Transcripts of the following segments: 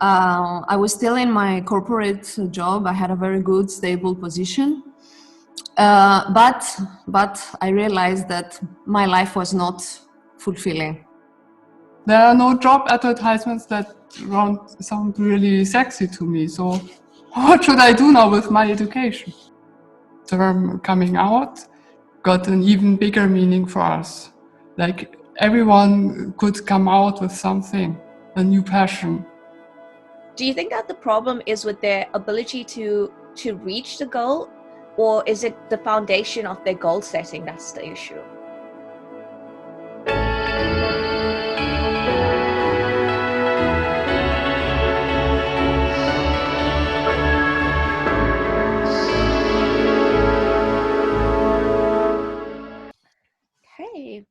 I was still in my corporate job. I had a very good, stable position. But I realized that my life was not fulfilling. There are no job advertisements that sound really sexy to me. So what should I do now with my education? The term coming out got an even bigger meaning for us. Like everyone could come out with something, a new passion. Do you think that the problem is with their ability to reach the goal, or is it the foundation of their goal setting that's the issue? Okay.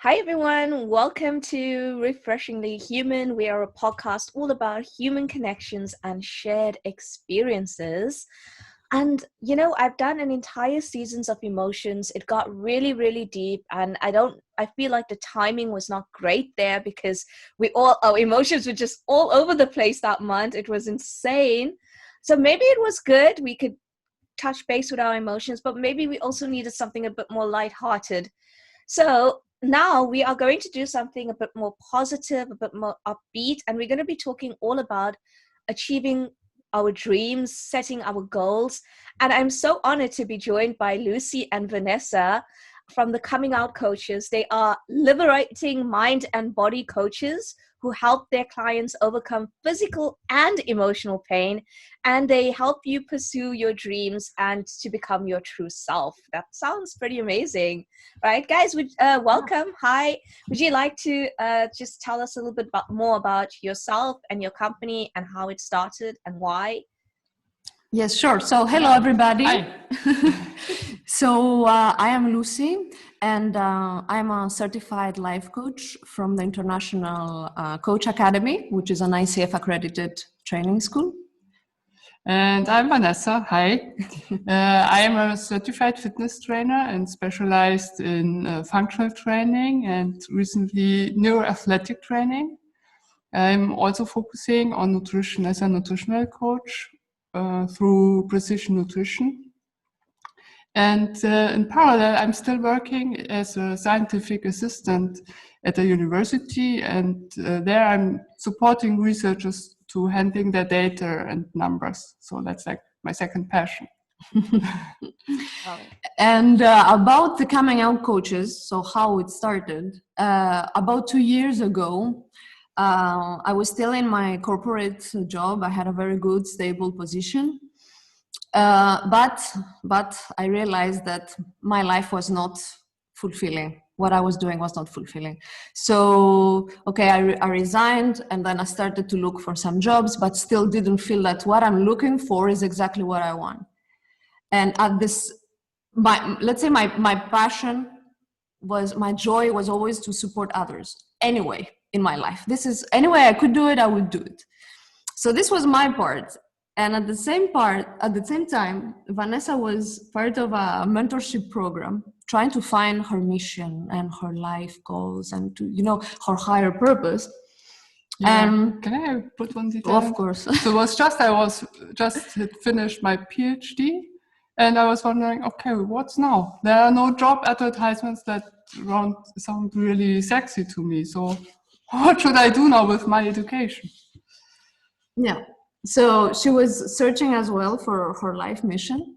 Hi everyone, welcome to Refreshingly Human. We are a podcast all about human connections and shared experiences. And I've done an entire seasons of emotions. It got really, really deep, and I feel like the timing was not great there because our emotions were just all over the place that month. It was insane. So maybe it was good. We could touch base with our emotions, but maybe we also needed something a bit more lighthearted. So now we are going to do something a bit more positive, a bit more upbeat, and we're going to be talking all about achieving our dreams, setting our goals. And I'm so honored to be joined by Lucie and Vanessa from the Coming Out Coaches. They are liberating mind and body coaches who help their clients overcome physical and emotional pain, and they help you pursue your dreams and to become your true self. That sounds pretty amazing, right, guys? Welcome. Hi. Would you like to just tell us a little bit more about yourself and your company and how it started and why? Yes, sure. So hello, everybody. Hi. So I am Lucie, and I'm a certified life coach from the International Coach Academy, which is an ICF accredited training school. And I'm Vanessa. Hi. I am a certified fitness trainer and specialized in functional training and recently neuroathletic training. I'm also focusing on nutrition as a nutritional coach through precision nutrition. And in parallel, I'm still working as a scientific assistant at a university, and there I'm supporting researchers to handling their data and numbers. So that's like my second passion. And about the Coming Out Coaches, so how it started, about 2 years ago, I was still in my corporate job. I had a very good, stable position. But I realized that my life was not fulfilling. What I was doing was not fulfilling. So, okay, I resigned, and then I started to look for some jobs, but still didn't feel that what I'm looking for is exactly what I want. And at this, let's say my passion was, my joy was always to support others anyway in my life. This is, anyway I could do it, I would do it. So this was my part. And at the same time, Vanessa was part of a mentorship program, trying to find her mission and her life goals and to, her higher purpose. Yeah. Can I put one detail? Of course. So it was I was just had finished my PhD, and I was wondering, okay, what's now? There are no job advertisements that sound really sexy to me. So what should I do now with my education? Yeah. So she was searching as well for her life mission.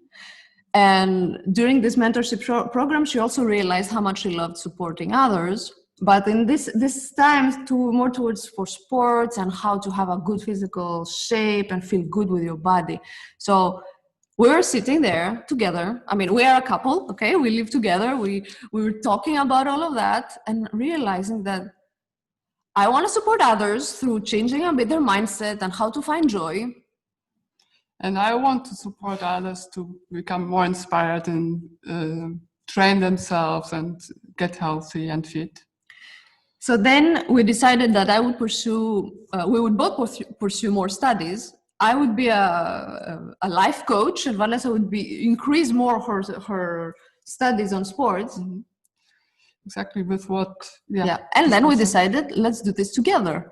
And during this mentorship program, she also realized how much she loved supporting others. But in this time, more towards for sports and how to have a good physical shape and feel good with your body. So we were sitting there together. I mean, we are a couple, okay? We live together. We were talking about all of that and realizing that I want to support others through changing a bit their mindset and how to find joy. And I want to support others to become more inspired and train themselves and get healthy and fit. So then we decided that I would we would both pursue more studies. I would be a life coach, and Vanessa would increase more her studies on sports. Mm-hmm. Exactly with what, And then we decided, let's do this together.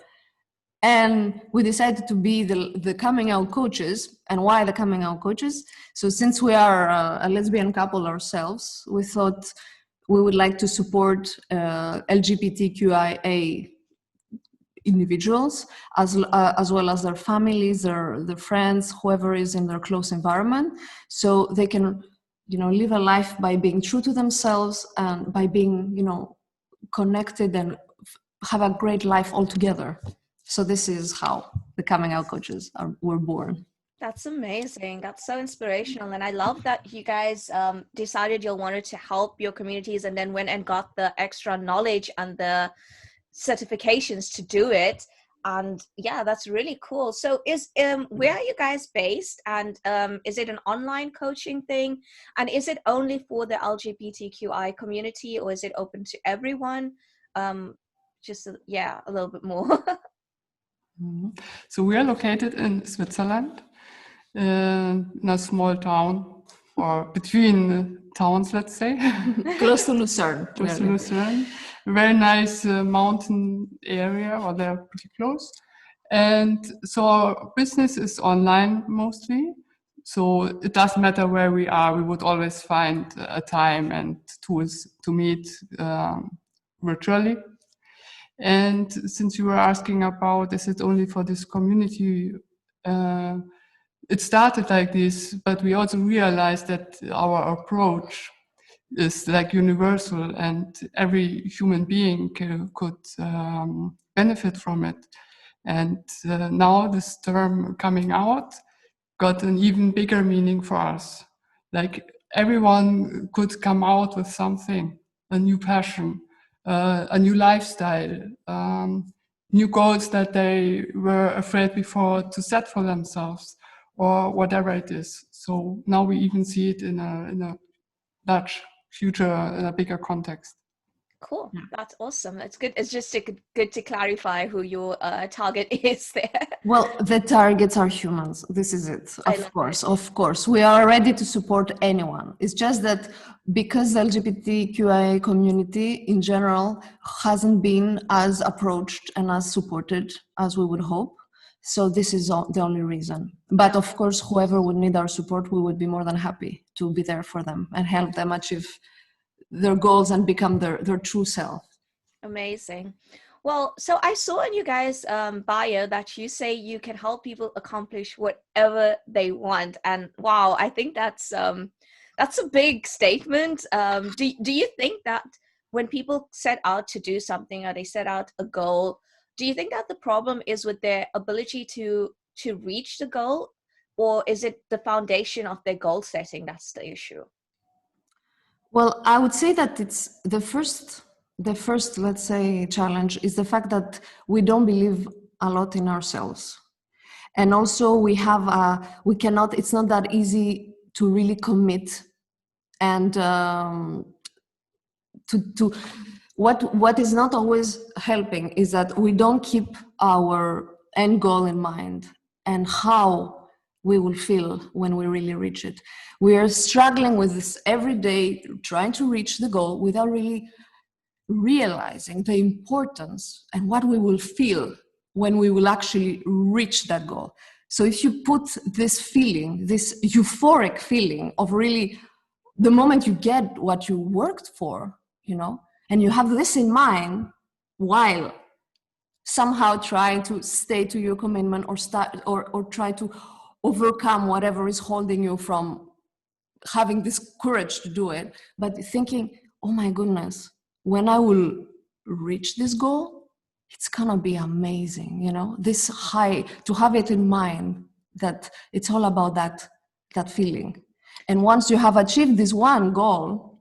And we decided to be the coming out coaches. And why the coming out coaches? So since we are a lesbian couple ourselves, we thought we would like to support LGBTQIA individuals, as well as their families, their friends, whoever is in their close environment, so they can, live a life by being true to themselves and by being, connected and have a great life altogether. So this is how the coming out coaches were born. That's amazing. That's so inspirational. And I love that you guys decided you wanted to help your communities and then went and got the extra knowledge and the certifications to do it. And yeah, that's really cool. So where are you guys based? And is it an online coaching thing? And is it only for the LGBTQI community, or is it open to everyone? A little bit more. So we are located in Switzerland, in a small town, or between towns, let's say. Close to Lucerne. Close to Lucerne. Very nice mountain area, or they're pretty close. And so our business is online mostly. So it doesn't matter where we are, we would always find a time and tools to meet virtually. And since you were asking about, is it only for this community? It started like this, but we also realized that our approach is like universal and every human being could benefit from it. And now this term coming out got an even bigger meaning for us. Like everyone could come out with something, a new passion, a new lifestyle, new goals that they were afraid before to set for themselves, or whatever it is. So now we even see it in a large future, in a bigger context. Cool. That's awesome. That's good. It's just good to clarify who your target is there. Well, the targets are humans. This is it. Of course. We are ready to support anyone. It's just that because the LGBTQIA community in general hasn't been as approached and as supported as we would hope. So this is the only reason. But of course, whoever would need our support, we would be more than happy to be there for them and help them achieve their goals and become their true self. Amazing. Well, so I saw in you guys' bio that you say you can help people accomplish whatever they want, and wow, I think that's a big statement. Do you think that when people set out to do something or they set out a goal, do you think that the problem is with their ability to reach the goal, or is it the foundation of their goal setting that's the issue? Well, I would say that it's the first, let's say, challenge is the fact that we don't believe a lot in ourselves. And also it's not that easy to really commit and what is not always helping is that we don't keep our end goal in mind and how we will feel when we really reach it. We are struggling with this every day, trying to reach the goal without really realizing the importance and what we will feel when we will actually reach that goal. So if you put this feeling, this euphoric feeling of really the moment you get what you worked for, and you have this in mind while somehow trying to stay to your commitment or try to overcome whatever is holding you from having this courage to do it, but thinking, oh my goodness, when I will reach this goal, it's gonna be amazing, this high, to have it in mind that it's all about that feeling. And once you have achieved this one goal,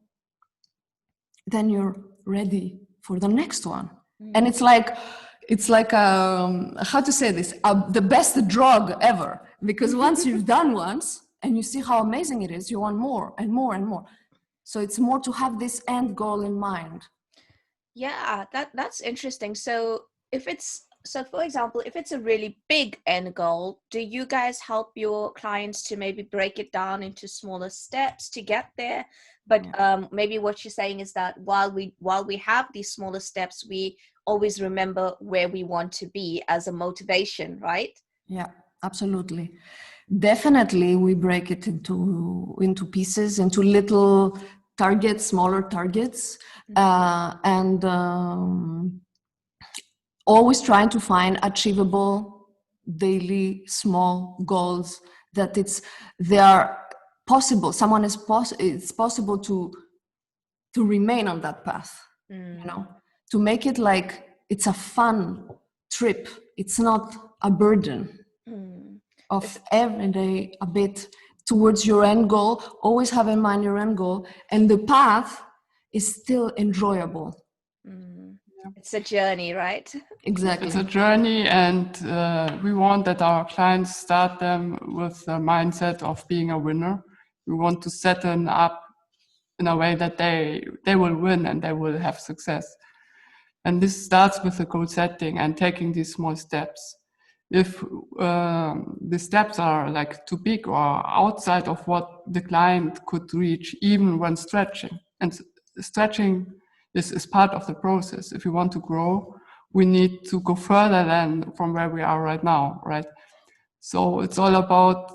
then you're ready for the next one. And it's like how to say this, the best drug ever, because once you've done once and you see how amazing it is, you want more and more and more. So it's more to have this end goal in mind. Yeah, that's interesting. So for example, if it's a really big end goal, do you guys help your clients to maybe break it down into smaller steps to get there? But maybe what you're saying is that while we have these smaller steps, we always remember where we want to be as a motivation, right? Yeah, absolutely. Definitely, we break it into pieces, into little targets, smaller targets, and always trying to find achievable daily small goals that they are possible. It's possible to remain on that path, you know, to make it like it's a fun trip. It's not a burden of every day a bit towards your end goal. Always have in mind your end goal, and the path is still enjoyable. It's a journey, right? Exactly. It's a journey, and we want that our clients start them with the mindset of being a winner. We want to set them up in a way that they will win and they will have success. And this starts with the goal setting and taking these small steps. If the steps are like too big or outside of what the client could reach, even when stretching, and stretching is part of the process. If we want to grow, we need to go further than from where we are right now, right? So it's all about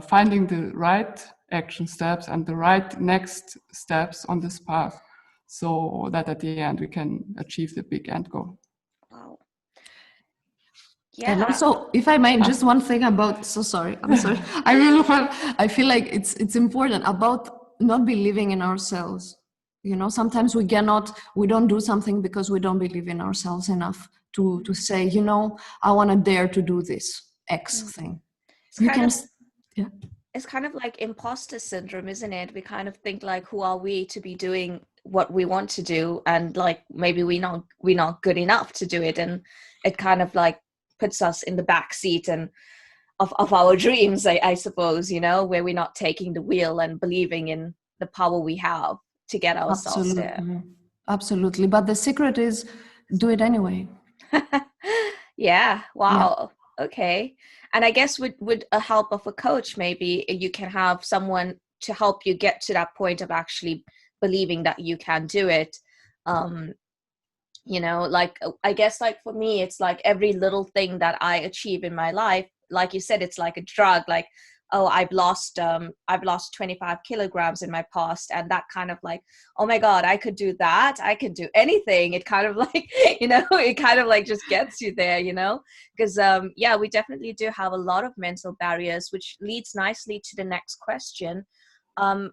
finding the right action steps and the right next steps on this path, so that at the end we can achieve the big end goal. Wow. And Yeah. also, if I may, just one thing about, I'm sorry. I feel like it's important about not believing in ourselves. You know, sometimes we don't do something because we don't believe in ourselves enough to say, you know, I want to dare to do this X thing. It's kind of like imposter syndrome, isn't it? We kind of think like, who are we to be doing what we want to do? And like, maybe we're not good enough to do it. And it kind of like puts us in the back seat and of our dreams, I suppose, you know, where we're not taking the wheel and believing in the power we have to get ourselves there. Absolutely. But the secret is do it anyway. Yeah. Wow. Yeah. Okay. And I guess with a help of a coach, maybe you can have someone to help you get to that point of actually believing that you can do it. You know, like, I guess like for me, it's like every little thing that I achieve in my life, like you said, it's like a drug. Like, oh, I've lost 25 kilograms in my past, and that kind of like, oh my God, I could do that. I could do anything. It kind of like, you know, it kind of like just gets you there, you know, because yeah, we definitely do have a lot of mental barriers, which leads nicely to the next question.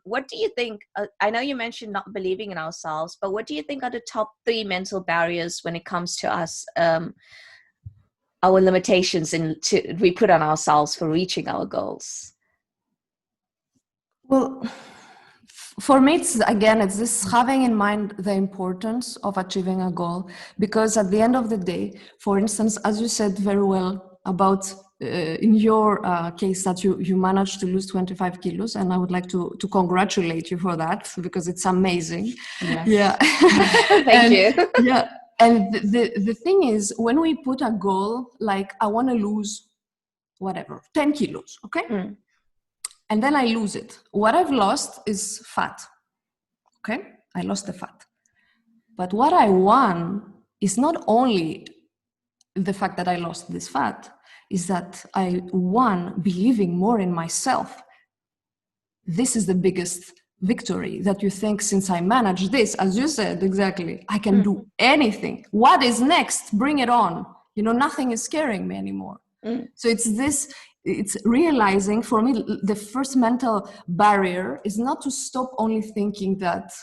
What do you think, I know you mentioned not believing in ourselves, but what do you think are the top 3 mental barriers when it comes to us, our limitations we put on ourselves for reaching our goals? Well, for me, it's this having in mind the importance of achieving a goal, because at the end of the day, for instance, as you said very well about in your case that you managed to lose 25 kilos, and I would like to congratulate you for that, because it's amazing. Yes. Yeah. Thank you. Yeah. And the thing is, when we put a goal, like I want to lose whatever, 10 kilos, okay? And then I lose it. What I've lost is fat, okay? I lost the fat. But what I won is not only the fact that I lost this fat, is that I won believing more in myself. This is the biggest victory, that you think, since I managed this, as you said, exactly, I can do anything. What is next? Bring it on. You know, nothing is scaring me anymore. So it's realizing, for me, the first mental barrier is not to stop only thinking that,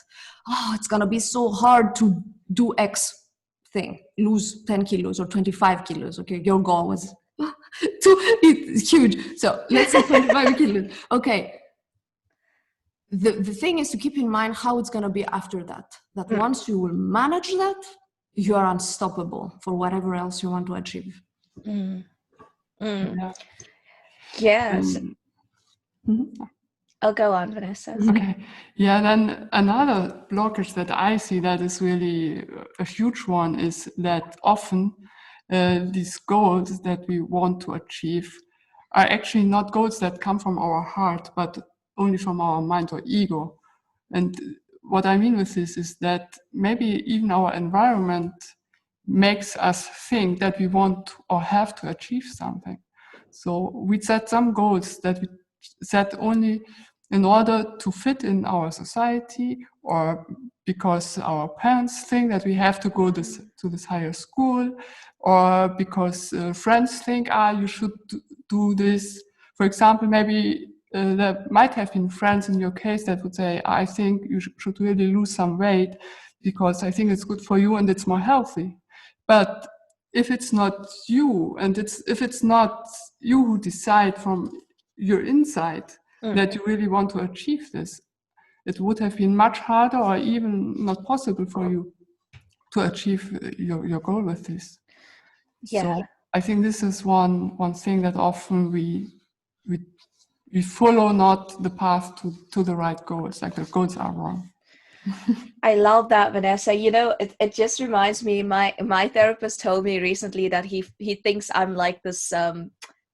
oh, it's going to be so hard to do X thing, lose 10 kilos or 25 kilos. Okay, your goal was it's huge. So let's say 25 kilos. Okay. The thing is to keep in mind how it's going to be after that. That once you will manage that, you are unstoppable for whatever else you want to achieve. Yeah. Yes. I'll go on, Vanessa. Okay. Yeah, then another blockage that I see that is really a huge one is that often these goals that we want to achieve are actually not goals that come from our heart, but only from our mind or ego. And what I mean with this is that maybe even our environment makes us think that we want or have to achieve something. So we set some goals that we set only in order to fit in our society, or because our parents think that we have to go to this higher school, or because friends think, you should do this. For example, maybe there might have been friends in your case that would say, I think you should really lose some weight because I think it's good for you and it's more healthy. But if it's not you, and if it's not you who decide from your inside that you really want to achieve this, it would have been much harder or even not possible for you to achieve your goal with this. Yeah. So I think this is one thing that often we follow not the path to the right goals, like the goals are wrong. I love that, Vanessa. You know, it just reminds me, my therapist told me recently that he thinks I'm like this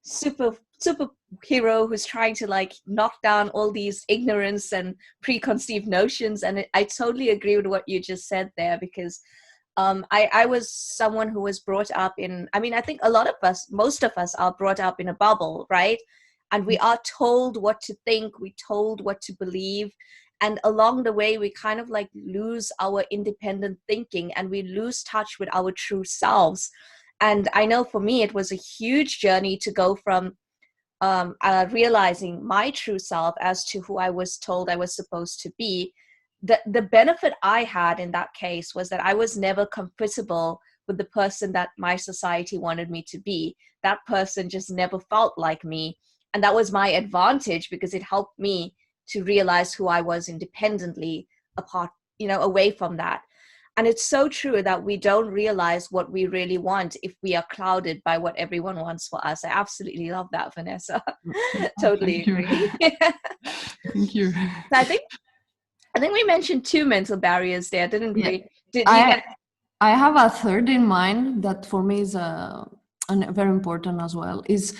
superhero who's trying to like knock down all these ignorance and preconceived notions. And I totally agree with what you just said there, because I was someone who was brought up in, I mean, I think a lot of us, most of us are brought up in a bubble, right? And we are told what to think, we told what to believe. And along the way, we kind of like lose our independent thinking and we lose touch with our true selves. And I know for me, it was a huge journey to go from realizing my true self as to who I was told I was supposed to be. The benefit I had in that case was that I was never comfortable with the person that my society wanted me to be. That person just never felt like me. And that was my advantage because it helped me to realize who I was independently, apart, away from that. And it's so true that we don't realize what we really want if we are clouded by what everyone wants for us. I absolutely love that, Vanessa. Totally agree. Thank you. So I think we mentioned 2 mental barriers there, didn't we? I have a third in mind that for me is very important as well, is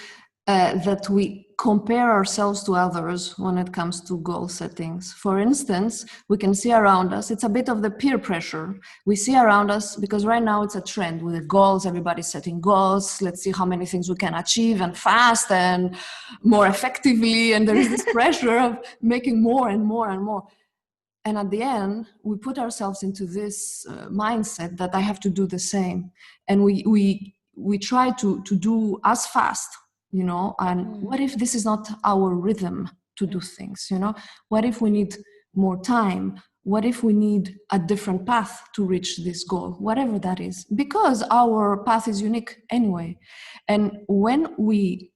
that we compare ourselves to others when it comes to goal settings. For instance, we can see around us, it's a bit of the peer pressure. We see around us, because right now it's a trend with the goals, everybody's setting goals, let's see how many things we can achieve and fast and more effectively, and there is this pressure of making more and more and more. And at the end, we put ourselves into this mindset that I have to do the same. And we try to do as fast, and what if this is not our rhythm to do things, What if we need more time? What if we need a different path to reach this goal, whatever that is? Because our path is unique anyway. And when we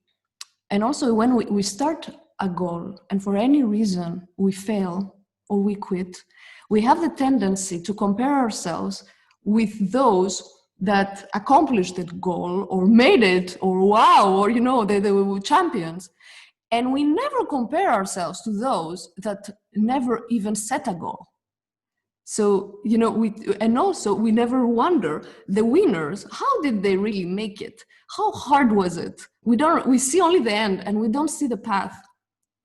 start a goal and for any reason we fail or we quit, we have the tendency to compare ourselves with those that accomplished that goal or made it, or wow, or they were champions. And we never compare ourselves to those that never even set a goal. So, we never wonder, the winners, how did they really make it? How hard was it? We see only the end and we don't see the path.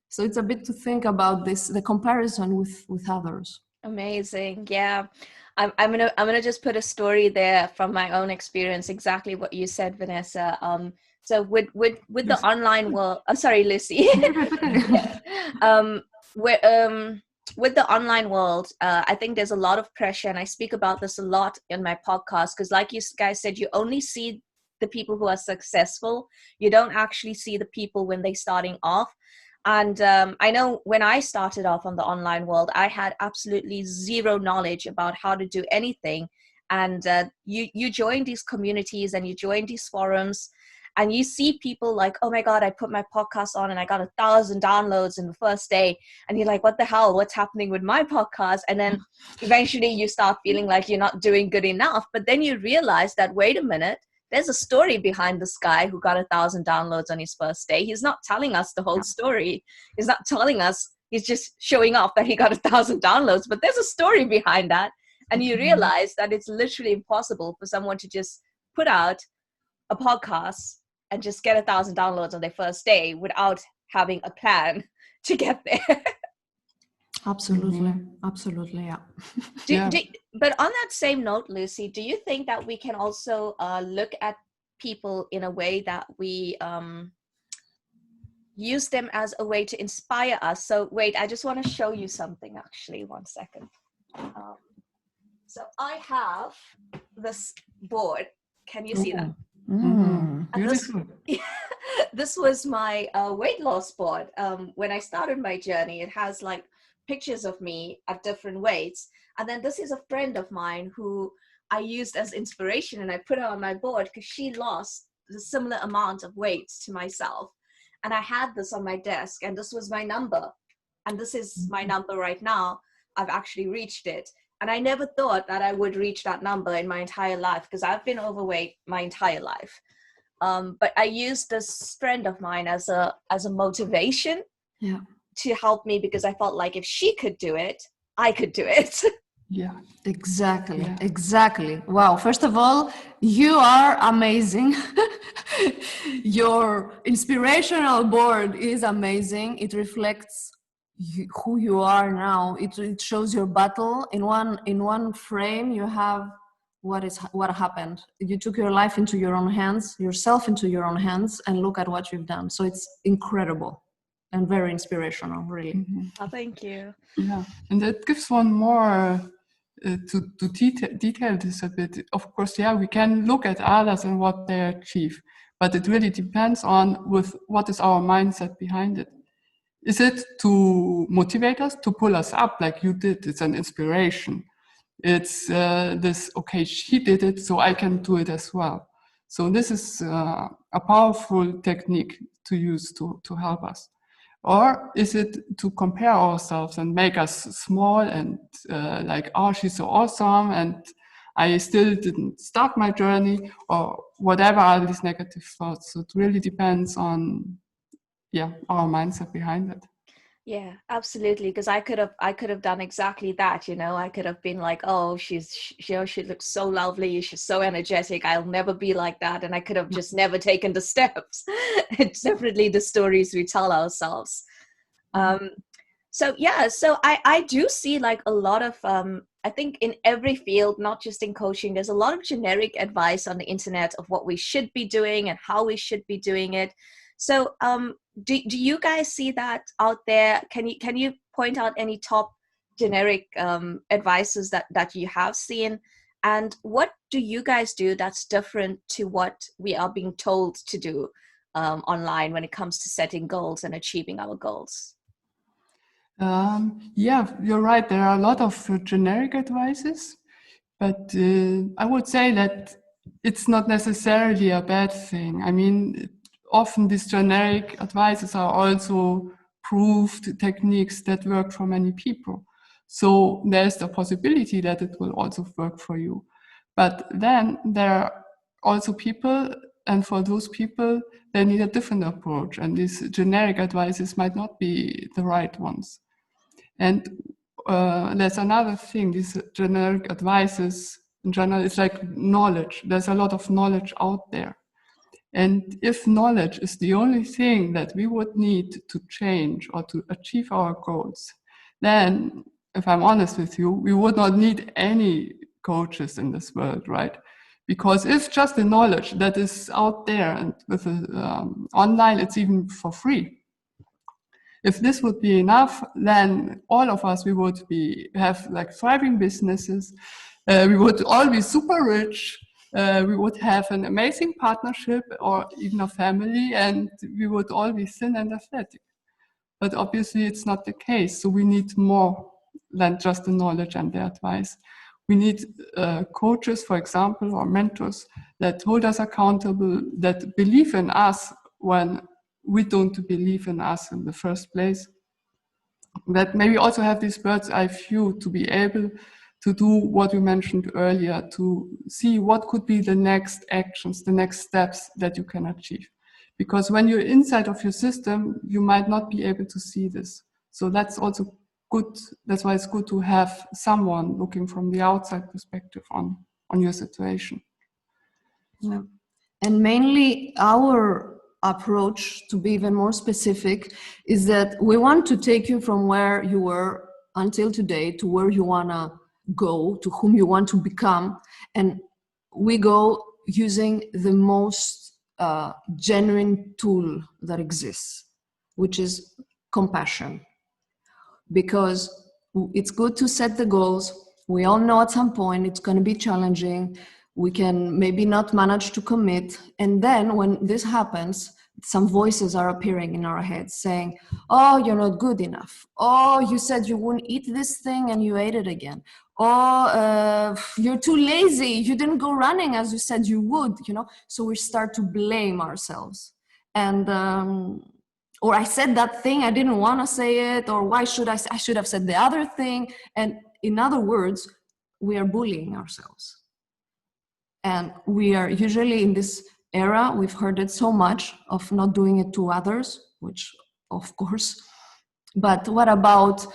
So it's a bit to think about this, the comparison with others. Amazing. Yeah. I'm gonna just put a story there from my own experience, exactly what you said, Vanessa. So with the online world, I'm sorry, Lucie. With the online world, I think there's a lot of pressure, and I speak about this a lot in my podcast, because like you guys said, you only see the people who are successful. You don't actually see the people when they're starting off. And I know when I started off on the online world, I had absolutely zero knowledge about how to do anything. And you join these communities and you join these forums and you see people like, oh my God, I put my podcast on and I got 1,000 downloads in the first day. And you're like, what the hell? What's happening with my podcast? And then eventually you start feeling like you're not doing good enough. But then you realize that, wait a minute, there's a story behind this guy who got 1,000 downloads on his first day. He's not telling us the whole story. He's not telling us, he's just showing off that he got 1,000 downloads, but there's a story behind that. And you realize that it's literally impossible for someone to just put out a podcast and just get 1,000 downloads on their first day without having a plan to get there. Absolutely. Absolutely. Yeah. But on that same note, Lucie, do you think that we can also look at people in a way that we use them as a way to inspire us? So wait, I just want to show you something actually. 1 second. So I have this board. Can you see that? Beautiful. This was my weight loss board. When I started my journey, it has like pictures of me at different weights. And then this is a friend of mine who I used as inspiration, and I put her on my board because she lost the similar amount of weights to myself. And I had this on my desk, and this was my number. And this is my number right now. I've actually reached it. And I never thought that I would reach that number in my entire life, because I've been overweight my entire life. But I used this friend of mine as a motivation to help me, because I felt like if she could do it, I could do it. Yeah, exactly. Exactly. Wow. First of all, you are amazing. Your inspirational board is amazing. It reflects who you are now. It shows your battle in one frame. You have what happened. You took your life into your own hands, yourself into your own hands, and look at what you've done. So it's incredible and very inspirational, really. Oh, thank you. Yeah, and it gives one more to detail this a bit. Of course, we can look at others and what they achieve, but it really depends on with what is our mindset behind it. Is it to motivate us, to pull us up like you did? It's an inspiration. It's this, okay, she did it, so I can do it as well. So this is a powerful technique to use to help us. Or is it to compare ourselves and make us small and like, oh, she's so awesome and I still didn't start my journey, or whatever are these negative thoughts. So it really depends on, our mindset behind it. Yeah, absolutely. Because I could have done exactly that. I could have been like, oh, she looks so lovely. She's so energetic. I'll never be like that. And I could have just never taken the steps. It's definitely the stories we tell ourselves. So I do see like a lot of, I think in every field, not just in coaching, there's a lot of generic advice on the internet of what we should be doing and how we should be doing it. So do you guys see that out there? Can you point out any top generic advices that you have seen? And what do you guys do that's different to what we are being told to do online when it comes to setting goals and achieving our goals? You're right. There are a lot of generic advices, but I would say that it's not necessarily a bad thing. I mean, often these generic advices are also proved techniques that work for many people. So there's the possibility that it will also work for you. But then there are also people, and for those people, they need a different approach. And these generic advices might not be the right ones. And there's another thing, these generic advices in general, it's like knowledge. There's a lot of knowledge out there. And if knowledge is the only thing that we would need to change or to achieve our goals, then, if I'm honest with you, we would not need any coaches in this world, right? Because it's just the knowledge that is out there, and with online, it's even for free. If this would be enough, then all of us, we would have like thriving businesses. We would all be super rich. We would have an amazing partnership or even a family, and we would all be thin and athletic. But obviously it's not the case. So we need more than just the knowledge and the advice. We need coaches, for example, or mentors that hold us accountable, that believe in us when we don't believe in us in the first place. That maybe also have this bird's eye view to be able to do what we mentioned earlier, to see what could be the next actions, the next steps that you can achieve. Because when you're inside of your system, you might not be able to see this. So that's also good. That's why it's good to have someone looking from the outside perspective on your situation. Yeah. And mainly our approach, to be even more specific, is that we want to take you from where you were until today to where you want to go, to whom you want to become. And we go using the most genuine tool that exists, which is compassion. Because it's good to set the goals. We all know at some point it's going to be challenging. We can maybe not manage to commit. And then when this happens, some voices are appearing in our heads saying, oh, you're not good enough. Oh, you said you wouldn't eat this thing and you ate it again. Oh, you're too lazy. You didn't go running as you said you would, So we start to blame ourselves. And, or I said that thing, I didn't want to say it, or why should I should have said the other thing. And in other words, we are bullying ourselves. And we are usually in this era, we've heard it so much, of not doing it to others, which of course, but what about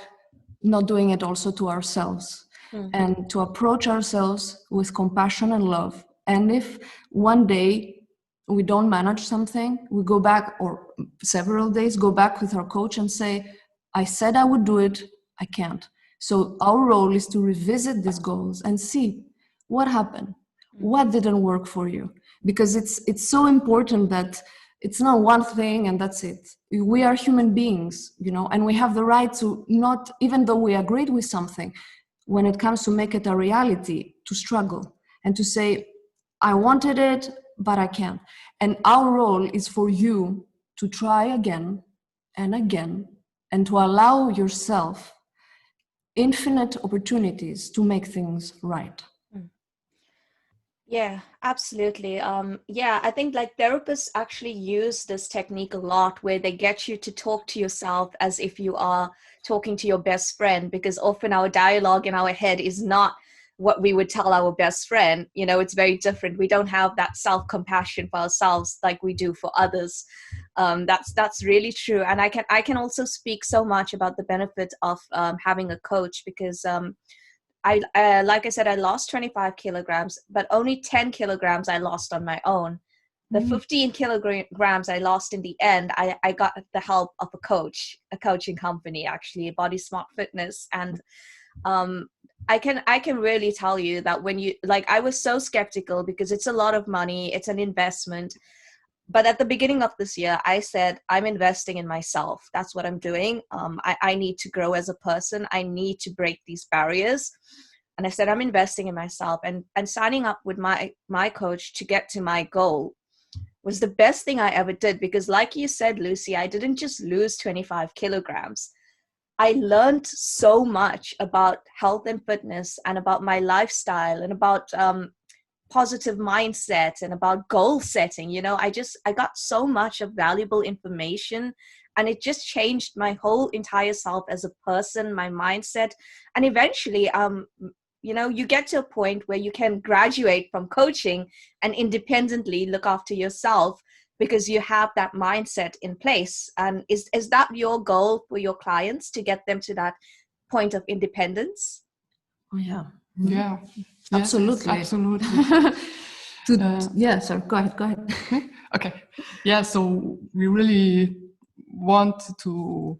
not doing it also to ourselves? And to approach ourselves with compassion and love. And if one day we don't manage something, we go back, or several days, go back with our coach and say, I said I would do it, I can't. So our role is to revisit these goals and see what happened. What didn't work for you? Because it's so important that it's not one thing and that's it. We are human beings, and we have the right to not, even though we agreed with something, when it comes to make it a reality, to struggle and to say, I wanted it, but I can't. And our role is for you to try again and again, and to allow yourself infinite opportunities to make things right. Yeah, absolutely. I think therapists actually use this technique a lot, where they get you to talk to yourself as if you are talking to your best friend, because often our dialogue in our head is not what we would tell our best friend. It's very different. We don't have that self-compassion for ourselves like we do for others. That's really true. And I can also speak so much about the benefit of having a coach, because like I said, I lost 25 kilograms, but only 10 kilograms I lost on my own. The 15 kilograms I lost in the end, I got the help of a coaching company, actually, Body Smart Fitness. And I can really tell you that when you, I was so skeptical, because it's a lot of money, it's an investment. But at the beginning of this year, I said, I'm investing in myself. That's what I'm doing. I need to grow as a person. I need to break these barriers. And I said, I'm investing in myself. And signing up with my coach to get to my goal was the best thing I ever did. Because like you said, Lucie, I didn't just lose 25 kilograms. I learned so much about health and fitness, and about my lifestyle, and about positive mindset, and about goal setting. I got so much of valuable information, and it just changed my whole entire self as a person, my mindset. And eventually, you get to a point where you can graduate from coaching and independently look after yourself, because you have that mindset in place. And is that your goal for your clients, to get them to that point of independence? Oh, yeah. Yeah. Absolutely. Yes, absolutely. Yeah, sorry, go ahead. Okay. Yeah, so we really want to,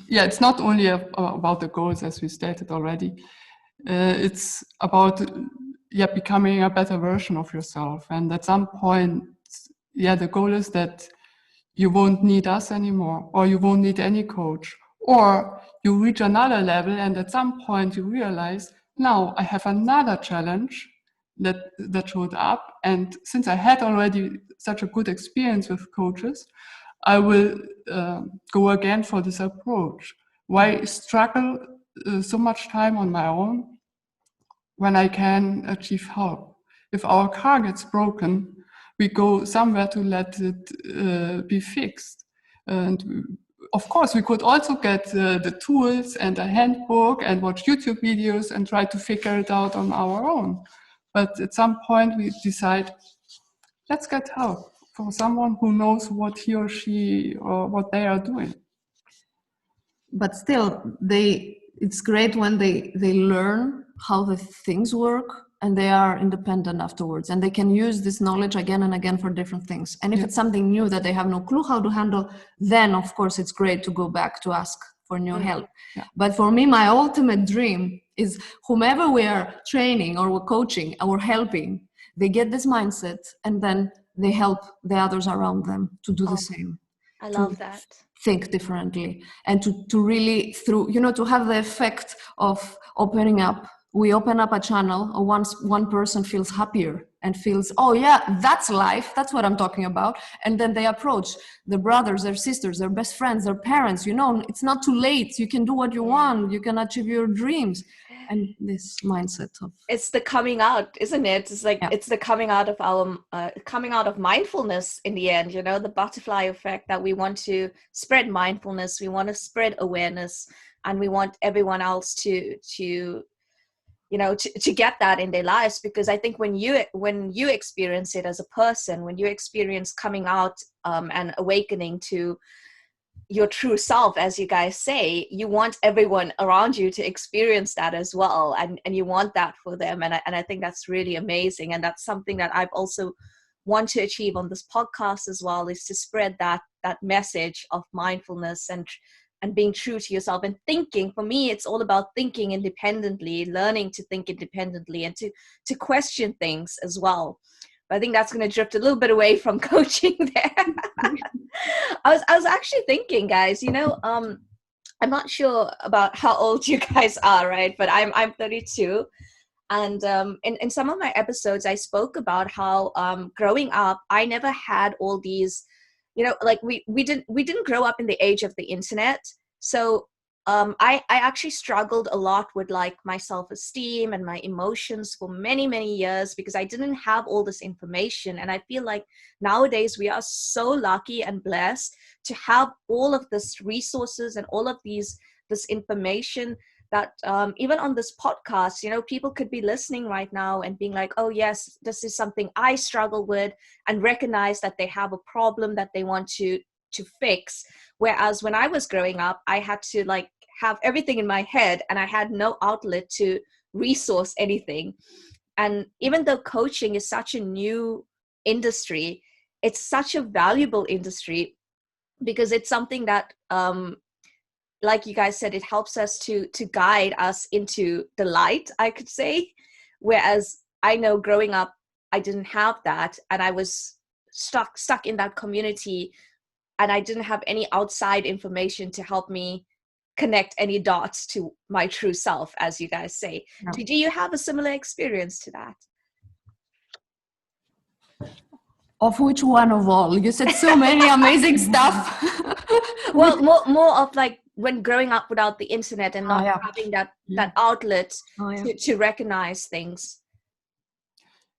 it's not only about the goals, as we stated already. It's about becoming a better version of yourself. And at some point, the goal is that you won't need us anymore, or you won't need any coach, or you reach another level, and at some point you realize, now I have another challenge that showed up. And since I had already such a good experience with coaches, I will go again for this approach. Why struggle so much time on my own when I can achieve help? If our car gets broken, we go somewhere to let it be fixed. And of course, we could also get the tools and a handbook and watch YouTube videos and try to figure it out on our own. But at some point we decide, let's get help from someone who knows what he or she or what they are doing. But still, it's great when they learn how the things work, and they are independent afterwards, and they can use this knowledge again and again for different things. And if it's something new that they have no clue how to handle, then of course it's great to go back to ask for new help. Yeah. But for me, my ultimate dream is whomever we are training or we're coaching or helping, they get this mindset and then they help the others around them to do the same. I love that. Think differently and to really through, to have the effect of opening up. We open up a channel, or once one person feels happier and feels, oh yeah, that's life, that's what I'm talking about. And then they approach their brothers, their sisters, their best friends, their parents, it's not too late. You can do what you want. You can achieve your dreams. And this mindset of... It's the coming out, isn't it? It's like, it's the coming out of our, coming out of mindfulness in the end, the butterfly effect, that we want to spread mindfulness. We want to spread awareness, and we want everyone else to get that in their lives. Because I think when you experience it as a person, when you experience coming out and awakening to your true self, as you guys say, you want everyone around you to experience that as well, and you want that for them, and I think that's really amazing. And that's something that I've also want to achieve on this podcast as well, is to spread that message of mindfulness and being true to yourself and thinking. For me, it's all about thinking independently, learning to think independently, and to question things as well. But I think that's going to drift a little bit away from coaching there. I was actually thinking, guys, I'm not sure about how old you guys are, right? But I'm 32. And in some of my episodes, I spoke about how growing up, I never had all these, like we didn't grow up in the age of the internet. So I actually struggled a lot with like my self-esteem and my emotions for many, many years, because I didn't have all this information. And I feel like nowadays we are so lucky and blessed to have all of this resources and all of this information, that even on this podcast, people could be listening right now and being like, oh yes, this is something I struggle with, and recognize that they have a problem that they want to fix. Whereas when I was growing up, I had to like have everything in my head, and I had no outlet to resource anything. And even though coaching is such a new industry, it's such a valuable industry, because it's something that like you guys said, it helps us to guide us into the light, I could say. Whereas I know growing up, I didn't have that, and I was stuck in that community, and I didn't have any outside information to help me connect any dots to my true self, as you guys say. No. Do you have a similar experience to that? Of which one of all? You said so many amazing stuff. Well, more of like when growing up without the internet and not having that outlet to recognize things.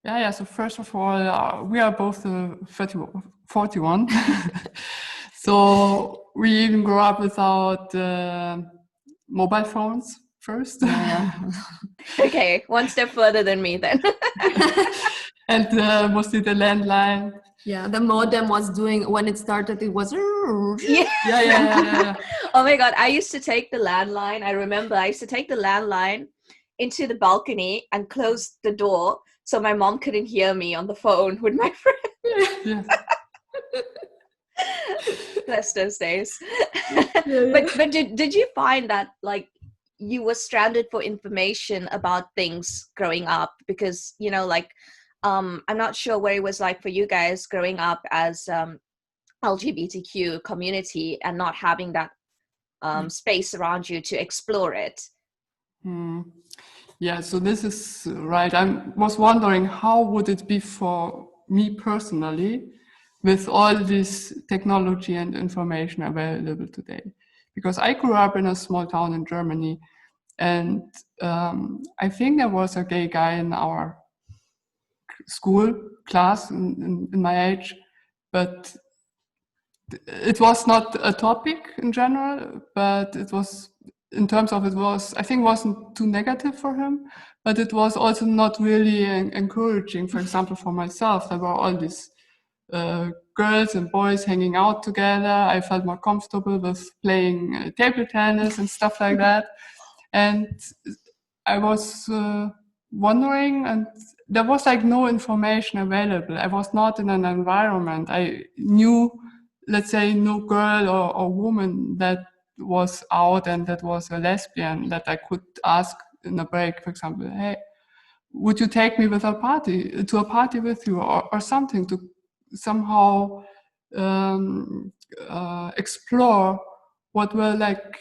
Yeah. So first of all, we are both 41. So we even grew up without mobile phones first. Okay, one step further than me then. And mostly the landline. Yeah, the modem was doing, when it started, it was... Yeah. Oh my God, I used to take the landline. I remember I used to take the landline into the balcony and close the door so my mom couldn't hear me on the phone with my friend. Yeah. Bless those days. But did you find that like you were stranded for information about things growing up? Because, I'm not sure what it was like for you guys growing up as LGBTQ community and not having that space around you to explore it. Yeah, so this is right. I was wondering, how would it be for me personally with all this technology and information available today? Because I grew up in a small town in Germany, and I think there was a gay guy in our school class in my age, but it was not a topic in general, but it was, in terms of, it was, I think, wasn't too negative for him, but it was also not really encouraging. For example, for myself, there were all these girls and boys hanging out together. I felt more comfortable with playing table tennis and stuff like that. And I was wondering, and there was like no information available. I was not in an environment. I knew, let's say, no girl or woman that was out and that was a lesbian, that I could ask in a break, for example, hey, would you take me to a party with you, or something, to somehow explore what were like,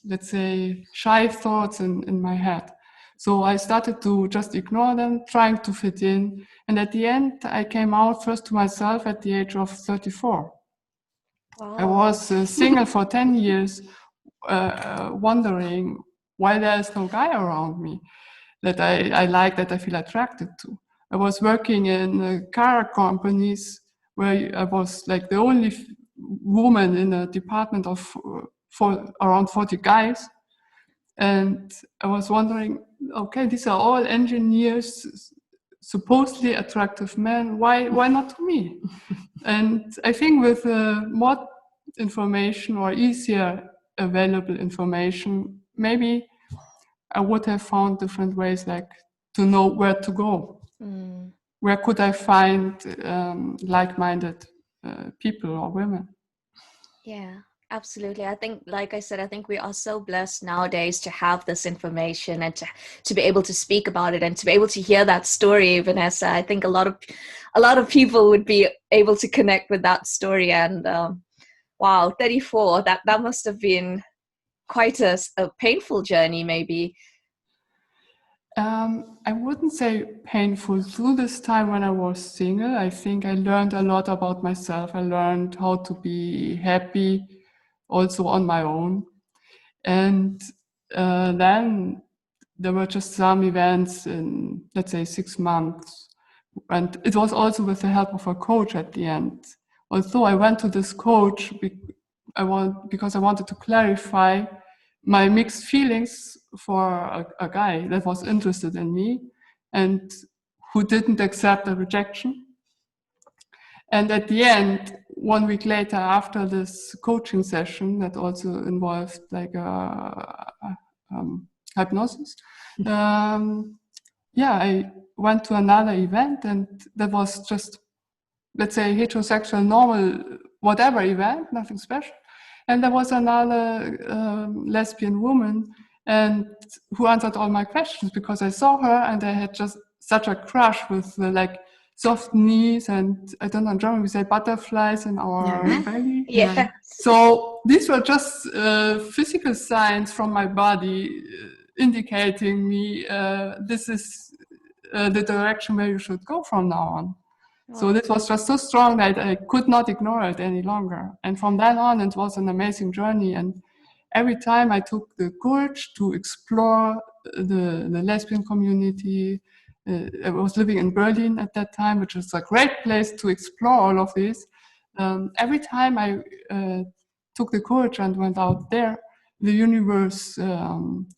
let's say, shy thoughts in my head. So I started to just ignore them, trying to fit in. And at the end, I came out first to myself at the age of 34. Wow. I was single for 10 years, wondering why there is no guy around me that I like, that I feel attracted to. I was working in car companies where I was like the only woman in a department of around 40 guys. And I was wondering, okay, these are all engineers, supposedly attractive men. Why not me? And I think with more information or easier available information, maybe I would have found different ways, like to know where to go. Where could I find like-minded people or women? Yeah, absolutely. I think, like I said, I think we are so blessed nowadays to have this information and to be able to speak about it and to be able to hear that story, Vanessa. I think a lot of people would be able to connect with that story. And wow, 34, that must have been quite a painful journey, maybe. I wouldn't say painful. Through this time when I was single, I think I learned a lot about myself. I learned how to be happy also on my own. And then there were just some events in, let's say, 6 months. And it was also with the help of a coach at the end. Although I went to this coach because I wanted to clarify my mixed feelings for a guy that was interested in me and who didn't accept a rejection. And at the end, 1 week later, after this coaching session that also involved like hypnosis, I went to another event, and that was just, let's say, heterosexual, normal, whatever event, nothing special. And there was another lesbian woman, and who answered all my questions, because I saw her and I had just such a crush with like soft knees, and I don't know, in German we say butterflies in our belly. Yeah. So these were just physical signs from my body indicating me this is the direction where you should go from now on. So this was just so strong that I could not ignore it any longer. And from then on, it was an amazing journey. And every time I took the courage to explore the lesbian community, I was living in Berlin at that time, which was a great place to explore all of this. Every time I took the courage and went out there, the universe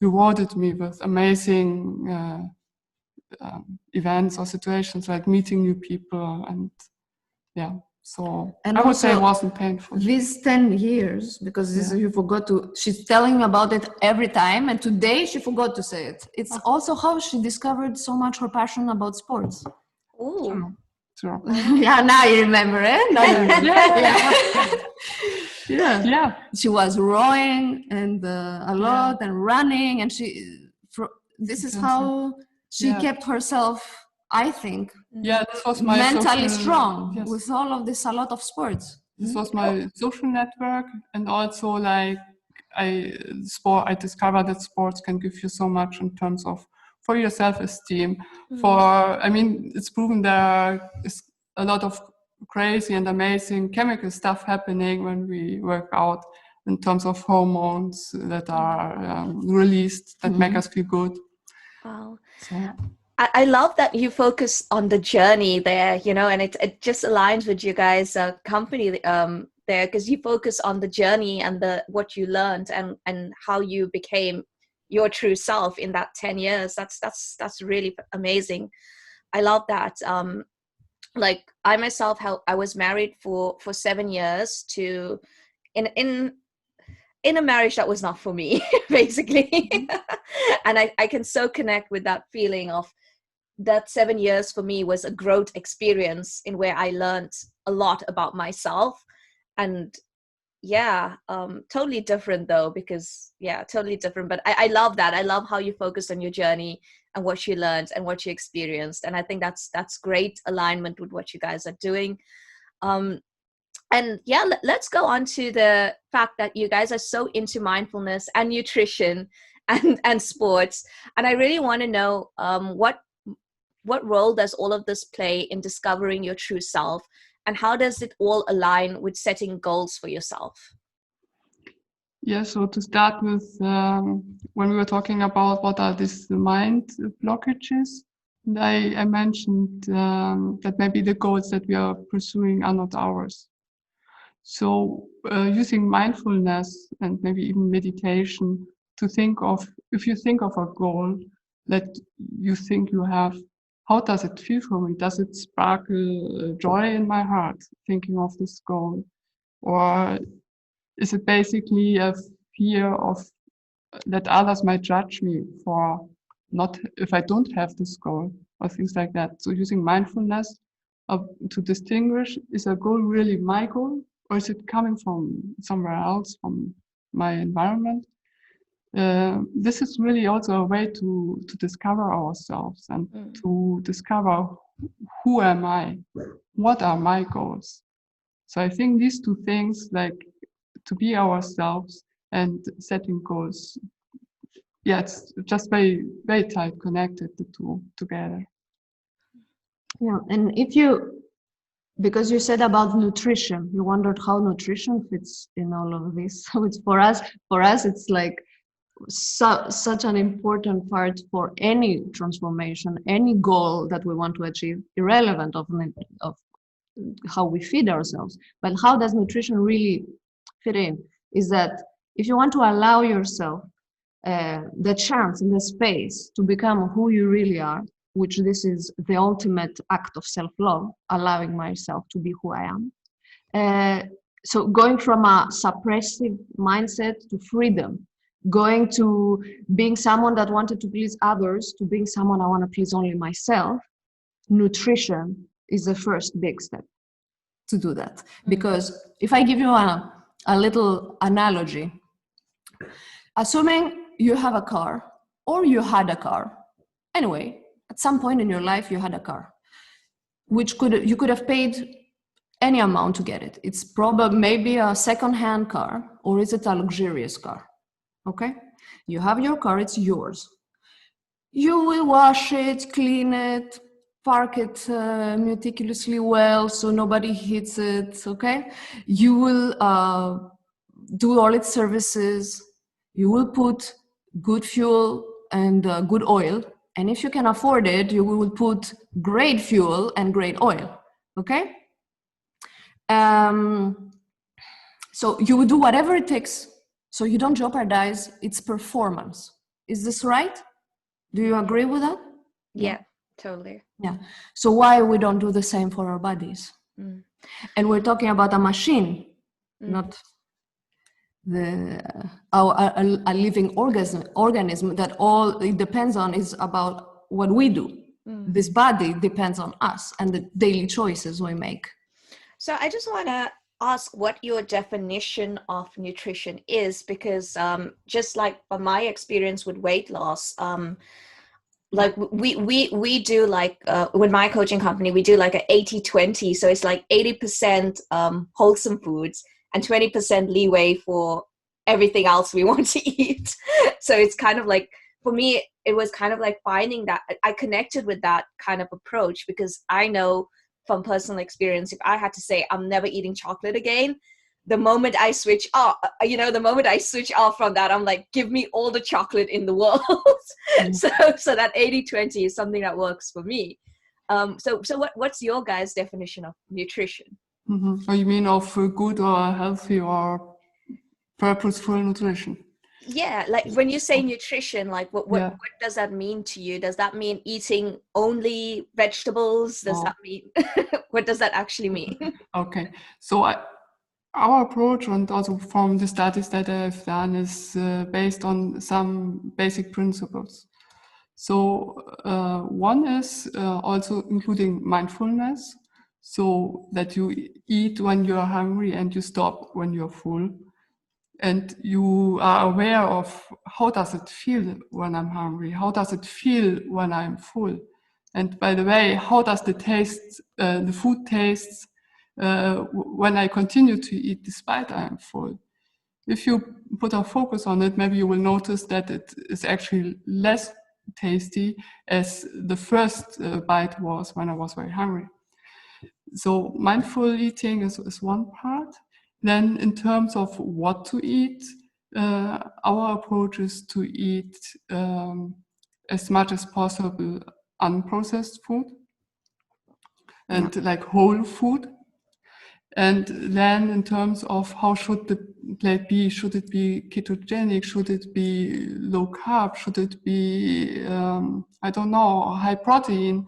rewarded me with amazing events or situations, like meeting new people. And so And I would say it also, wasn't painful. These 10 years, because this you forgot to, she's telling me about it every time, and today she forgot to say it. It's also how she discovered so much her passion about sports. Oh, Sure. Yeah, now you remember it. Now you remember. Yeah. She was rowing and a lot and running, and this is how she kept herself, I think, this was my mentally social, strong with all of this, a lot of sports. This was my social network, and also like I discovered that sports can give you so much in terms of for your self-esteem. It's proven there is a lot of crazy and amazing chemical stuff happening when we work out, in terms of hormones that are released that make us feel good. Wow. So. I love that you focus on the journey there, and it just aligns with you guys' company there, because you focus on the journey and what you learned and how you became your true self in that 10 years. That's really amazing. I love that. Like I myself, I was married for 7 years to in a marriage that was not for me, basically. And I can so connect with that feeling of that 7 years for me was a growth experience in where I learned a lot about myself. And totally different though, because totally different. But I love that. I love how you focused on your journey and what you learned and what you experienced. And I think that's great alignment with what you guys are doing. And let's go on to the fact that you guys are so into mindfulness and nutrition and sports. And I really want to know what role does all of this play in discovering your true self, and how does it all align with setting goals for yourself? Yeah, so to start with, when we were talking about what are these mind blockages, and I mentioned that maybe the goals that we are pursuing are not ours. So using mindfulness and maybe even meditation to think of, if you think of a goal that you think you have, how does it feel for me? Does it sparkle joy in my heart thinking of this goal? Or is it basically a fear of that others might judge me for not, if I don't have this goal or things like that? So using mindfulness to distinguish, is a goal really my goal, or is it coming from somewhere else, from my environment? This is really also a way to discover ourselves and to discover who am I, what are my goals. So I think these two things, like to be ourselves and setting goals, it's just very, very tight connected, the two together. Yeah, and because you said about nutrition, you wondered how nutrition fits in all of this. So it's for us, it's like such an important part for any transformation, any goal that we want to achieve, irrelevant of how we feed ourselves. But how does nutrition really fit in? Is that if you want to allow yourself the chance and the space to become who you really are, which this is the ultimate act of self-love, allowing myself to be who I am. So going from a suppressive mindset to freedom, going to being someone that wanted to please others to being someone I want to please only myself, nutrition is the first big step to do that. Because if I give you a little analogy, assuming you have a car or you had a car, anyway, at some point in your life you had a car, which you could have paid any amount to get it. It's probably maybe a second-hand car, or is it a luxurious car? Okay, you have your car, it's yours. You will wash it, clean it, park it meticulously well so nobody hits it. Okay, you will do all its services. You will put good fuel and good oil, and if you can afford it, you will put great fuel and great oil. Okay, so you will do whatever it takes so you don't jeopardize its performance. Is this right? Do you agree with that? Yeah, totally. Yeah. So why we don't do the same for our bodies? And we're talking about a machine, not a living organism that all it depends on is about what we do. This body depends on us and the daily choices we make. So I just want to ask what your definition of nutrition is, because just like from my experience with weight loss, like we do like with my coaching company, we do like a 80-20. So it's like 80% wholesome foods and 20% leeway for everything else we want to eat. So it's kind of like, for me, it was kind of like finding that I connected with that kind of approach, because I know from personal experience, if I had to say I'm never eating chocolate again, the moment I switch off, from that, I'm like, give me all the chocolate in the world. So that 80-20 is something that works for me. So what's your guys' definition of nutrition? Oh, you mean of good or healthy or purposeful nutrition? Yeah, like when you say nutrition, like what does that mean to you? Does that mean eating only vegetables? Does that mean what does that actually mean? Okay, so our approach, and also from the studies that I've done, is based on some basic principles. So one is also including mindfulness. so that you eat when you're hungry and you stop when you're full. And you are aware of how does it feel when I'm hungry? How does it feel when I'm full? And by the way, how does the food taste when I continue to eat despite I am full? If you put a focus on it, maybe you will notice that it is actually less tasty as the first bite was when I was very hungry. So mindful eating is one part. Then in terms of what to eat, our approach is to eat as much as possible unprocessed food and like whole food. And then in terms of how should the plate be, should it be ketogenic, should it be low carb, should it be, I don't know, high protein,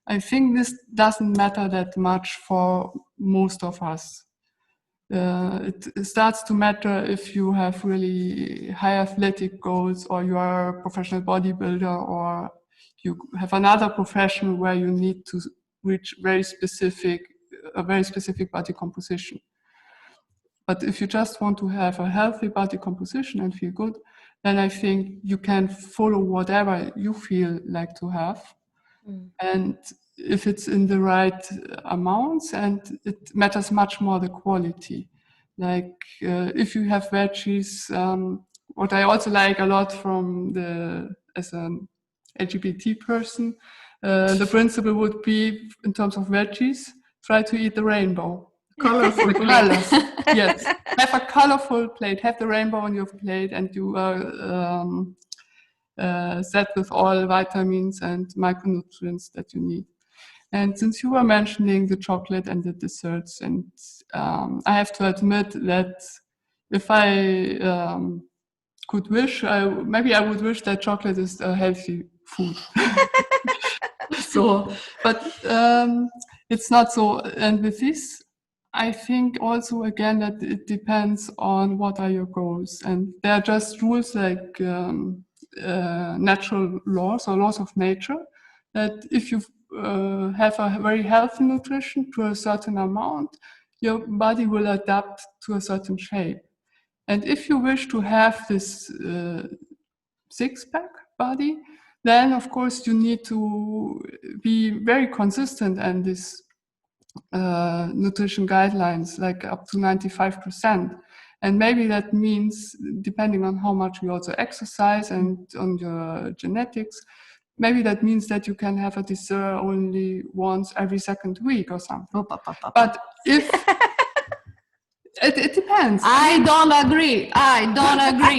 I think this doesn't matter that much for most of us. It starts to matter if you have really high athletic goals, or you are a professional bodybuilder, or you have another profession where you need to reach a very specific body composition. But if you just want to have a healthy body composition and feel good, then I think you can follow whatever you feel like to have. And if it's in the right amounts, and it matters much more the quality. Like if you have veggies, what I also like a lot as an LGBT person, the principle would be, in terms of veggies, try to eat the rainbow. Colorful colors. Yes, have a colorful plate, have the rainbow on your plate, and you are set with all vitamins and micronutrients that you need. And since you were mentioning the chocolate and the desserts, and I have to admit that if I could wish, maybe I would wish that chocolate is a healthy food. But it's not so. And with this, I think also again that it depends on what are your goals, and there are just rules like natural laws or laws of nature, that if you have a very healthy nutrition to a certain amount, your body will adapt to a certain shape. And if you wish to have this six-pack body, then of course you need to be very consistent, and this nutrition guidelines, like up to 95%. And maybe that means, depending on how much you also exercise and on your genetics, maybe that means that you can have a dessert only once every second week or something. But if it depends. I don't agree.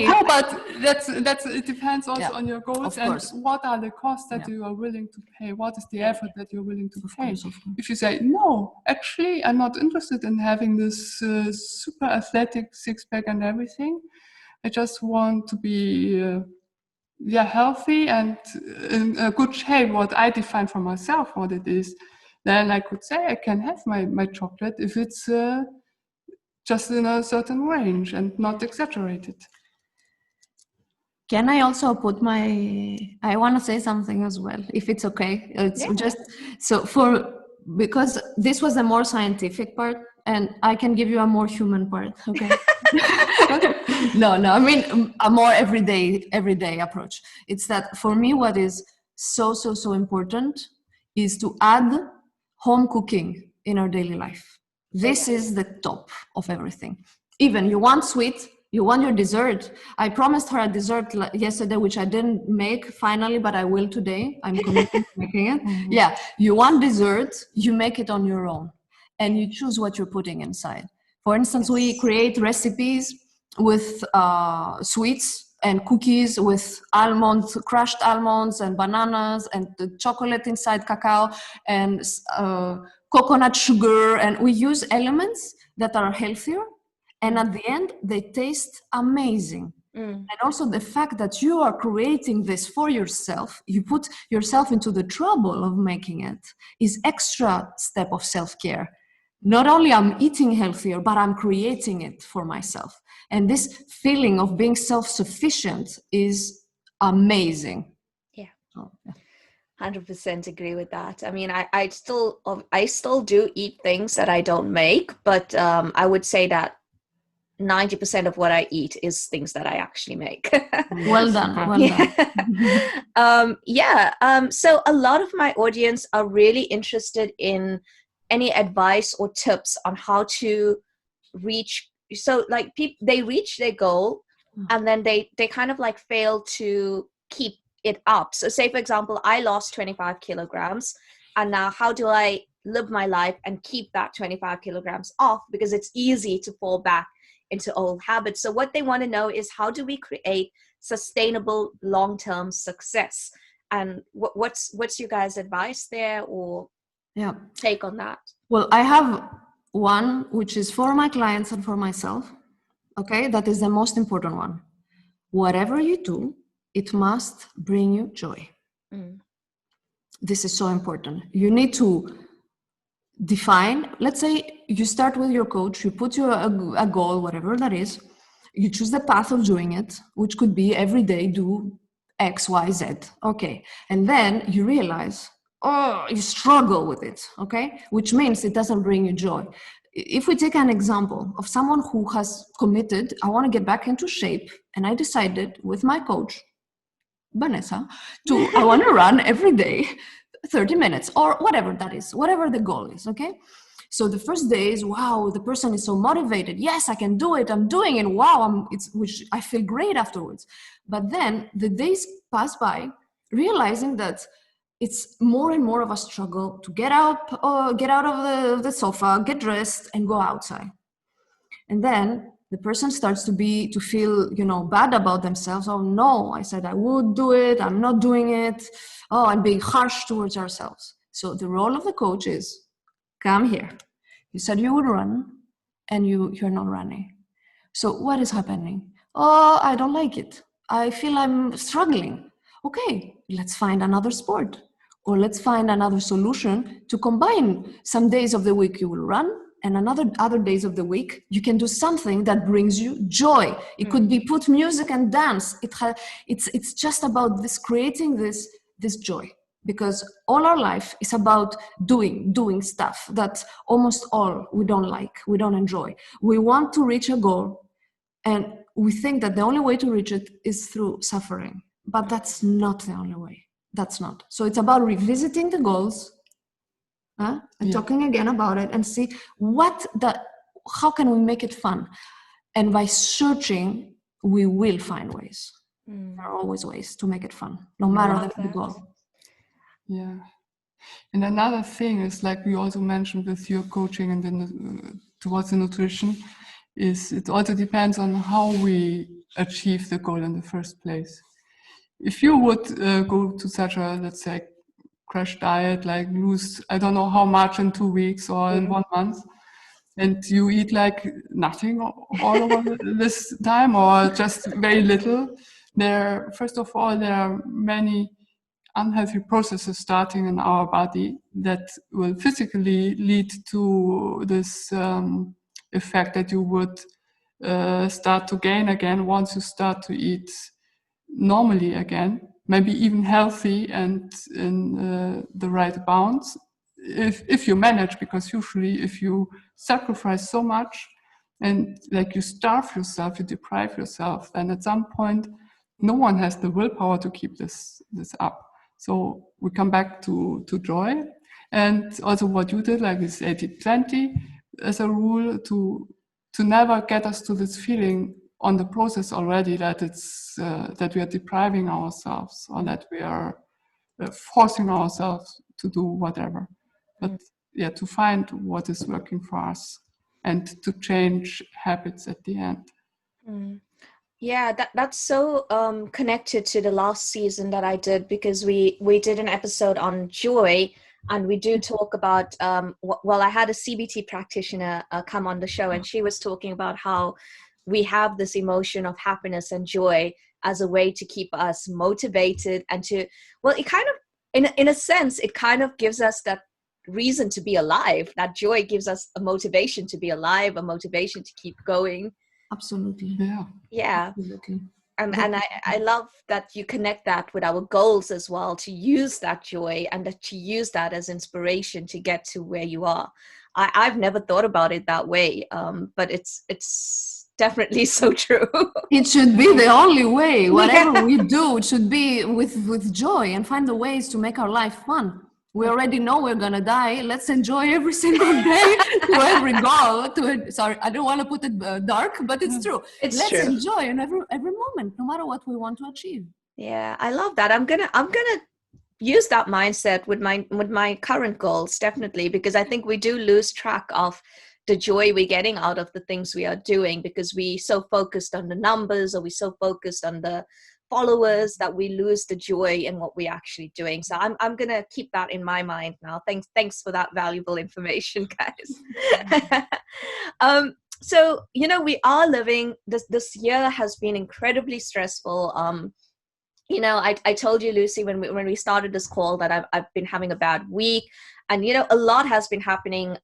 No, but that's it depends also on your goals, and course. what are the costs that you are willing to pay. What is the effort that you're willing to pay? Of course. If you say, no, actually, I'm not interested in having this super athletic six-pack and everything. I just want to be healthy and in a good shape, what I define for myself, what it is. Then I could say I can have my chocolate if it's just in a certain range and not exaggerated. Can I also put I want to say something as well, if it's okay. It's just because this was a more scientific part, and I can give you a more human part, okay? No, I mean a more everyday approach. It's that for me, what is so important is to add home cooking in our daily life. This is the top of everything. Even you want sweet, you want your dessert. I promised her a dessert yesterday, which I didn't make finally, but I will today. I'm committed to making it. Mm-hmm. Yeah, you want dessert, you make it on your own, and you choose what you're putting inside. For instance, we create recipes with sweets and cookies with almonds, crushed almonds and bananas, and the chocolate inside, cacao, and coconut sugar, and we use elements that are healthier, and at the end they taste amazing. And also the fact that you are creating this for yourself, you put yourself into the trouble of making it, is extra step of self-care. Not only I'm eating healthier, but I'm creating it for myself, and this feeling of being self-sufficient is amazing. 100% agree with that. I mean, I still do eat things that I don't make, but I would say that 90% of what I eat is things that I actually make. Well done. Well done. So a lot of my audience are really interested in any advice or tips on how to reach. So like they reach their goal and then they kind of like fail to keep it up. So say, for example, I lost 25 kilograms and now how do I live my life and keep that 25 kilograms off? Because it's easy to fall back into old habits. So what they want to know is, how do we create sustainable long-term success? And what's your guys' advice there, or take on that? Well, I have one which is for my clients and for myself. Okay, that is the most important one. Whatever you do, it must bring you joy. This is so important. You need to define, let's say you start with your coach, you put your a goal, whatever that is, you choose the path of doing it, which could be every day do X, Y, Z. Okay. And then you realize, you struggle with it. Okay. Which means it doesn't bring you joy. If we take an example of someone who has committed, I want to get back into shape, and I decided with my coach, Vanessa, I want to run every day 30 minutes or whatever that is, whatever the goal is. Okay. So the first day is, wow, the person is so motivated. Yes, I can do it. I'm doing it. Wow. Which I feel great afterwards. But then the days pass by, realizing that it's more and more of a struggle to get out of the sofa, get dressed and go outside. And then the person starts to feel, bad about themselves. Oh no, I said I would do it. I'm not doing it. Oh, I'm being harsh towards ourselves. So the role of the coach is, come here. You said you would run and you're not running. So what is happening? Oh, I don't like it. I feel I'm struggling. Okay, let's find another sport, or let's find another solution to combine. Some days of the week you will run, and other days of the week you can do something that brings you joy. It could be put music and dance. It's just about creating this joy, because all our life is about doing stuff that almost all we don't like, we don't enjoy. We want to reach a goal, and we think that the only way to reach it is through suffering, but that's not the only way. That's not. So it's about revisiting the goals, and talking again about it, and see how can we make it fun. And by searching, we will find ways. There are always ways to make it fun, no matter the goal. Yeah. And another thing is, like we also mentioned with your coaching and then towards the nutrition, is it also depends on how we achieve the goal in the first place. If you would go to such a, let's say, crash diet, like lose, I don't know how much in 2 weeks or in 1 month, and you eat like nothing all over this time, or just very little, first of all, there are many unhealthy processes starting in our body that will physically lead to this effect that you would start to gain again once you start to eat normally again, maybe even healthy and in the right bounds, if you manage. Because usually if you sacrifice so much and like you starve yourself, you deprive yourself, then at some point no one has the willpower to keep this up. So we come back to joy, and also what you did, like this 80-20 as a rule, to never get us to this feeling on the process already that it's that we are depriving ourselves, or that we are forcing ourselves to do whatever. But to find what is working for us and to change habits at the end. Yeah, that's so connected to the last season that I did, because we did an episode on joy, and we do talk about I had a CBT practitioner come on the show, and she was talking about how we have this emotion of happiness and joy as a way to keep us motivated, and it kind of, in a sense, it kind of gives us that reason to be alive. That joy gives us a motivation to be alive, a motivation to keep going. Absolutely. Yeah. Absolutely. And I love that you connect that with our goals as well, to use that joy and to use that as inspiration to get to where you are. I've never thought about it that way, but it's definitely so true. It should be the only way. Whatever we do, it should be with joy, and find the ways to make our life fun. We already know we're gonna die. Let's enjoy every single day to every goal. Sorry, I don't want to put it dark, but it's true. Let's true. enjoy in every moment, no matter what we want to achieve. Yeah, I love that. I'm gonna use that mindset with my current goals, definitely, because I think we do lose track of the joy we're getting out of the things we are doing, because we so focused on the numbers, or we so focused on the followers, that we lose the joy in what we're actually doing. So I'm gonna keep that in my mind now. Thanks for that valuable information, guys. So we are living this year has been incredibly stressful. I told you, Lucie, when we started this call, that I've been having a bad week, and a lot has been happening.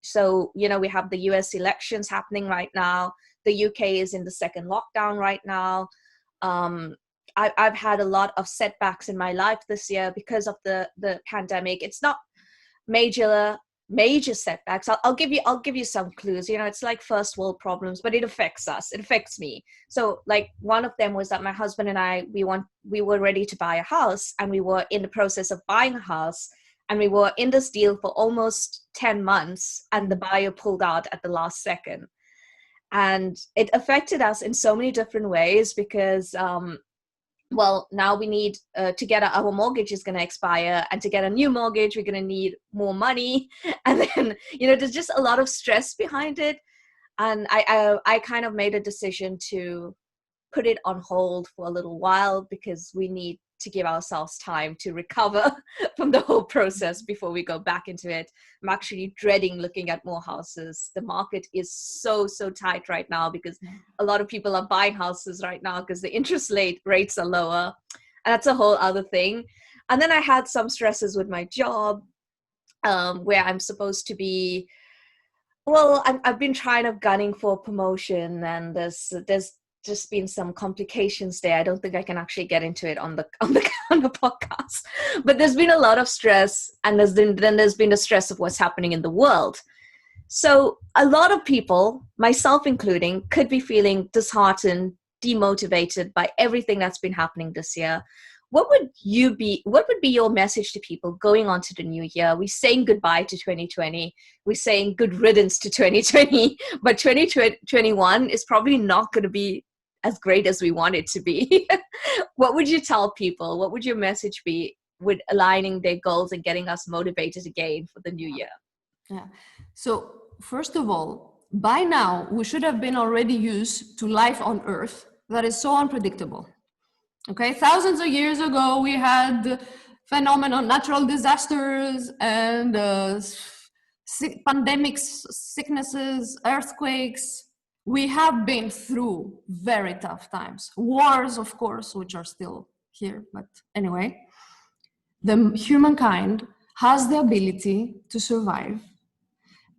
So we have the US elections happening right now. The UK is in the second lockdown right now. I've had a lot of setbacks in my life this year because of the pandemic. It's not major setbacks. I'll give you some clues. It's like first world problems, but it affects us. It affects me. So like one of them was that my husband and I, we were ready to buy a house, and we were in the process of buying a house, and we were in this deal for almost 10 months, and the buyer pulled out at the last second. And it affected us in so many different ways, because now we need to get our mortgage is going to expire, and to get a new mortgage we're going to need more money, and then there's just a lot of stress behind it. And I kind of made a decision to put it on hold for a little while, because we need to give ourselves time to recover from the whole process before we go back into it. I'm actually dreading looking at more houses. The market is so tight right now, because a lot of people are buying houses right now because the interest rates are lower, and that's a whole other thing. And then I had some stresses with my job, where I'm supposed to be, I've been gunning for promotion, and there's just been some complications there. I don't think I can actually get into it on the podcast, but there's been a lot of stress, and there's been the stress of what's happening in the world. So a lot of people, myself including, could be feeling disheartened, demotivated by everything that's been happening this year. What would be your message to people going on to the new year? We're saying goodbye to 2020. We're saying good riddance to 2020, but 2021 is probably not going to be as great as we want it to be. What would you tell people? What would your message be with aligning their goals and getting us motivated again for the new year? Yeah. So first of all, by now we should have been already used to life on Earth that is so unpredictable. Okay, thousands of years ago we had phenomenon, natural disasters, and pandemics, sicknesses, earthquakes. We have been through very tough times. Wars, of course, which are still here, but anyway. The humankind has the ability to survive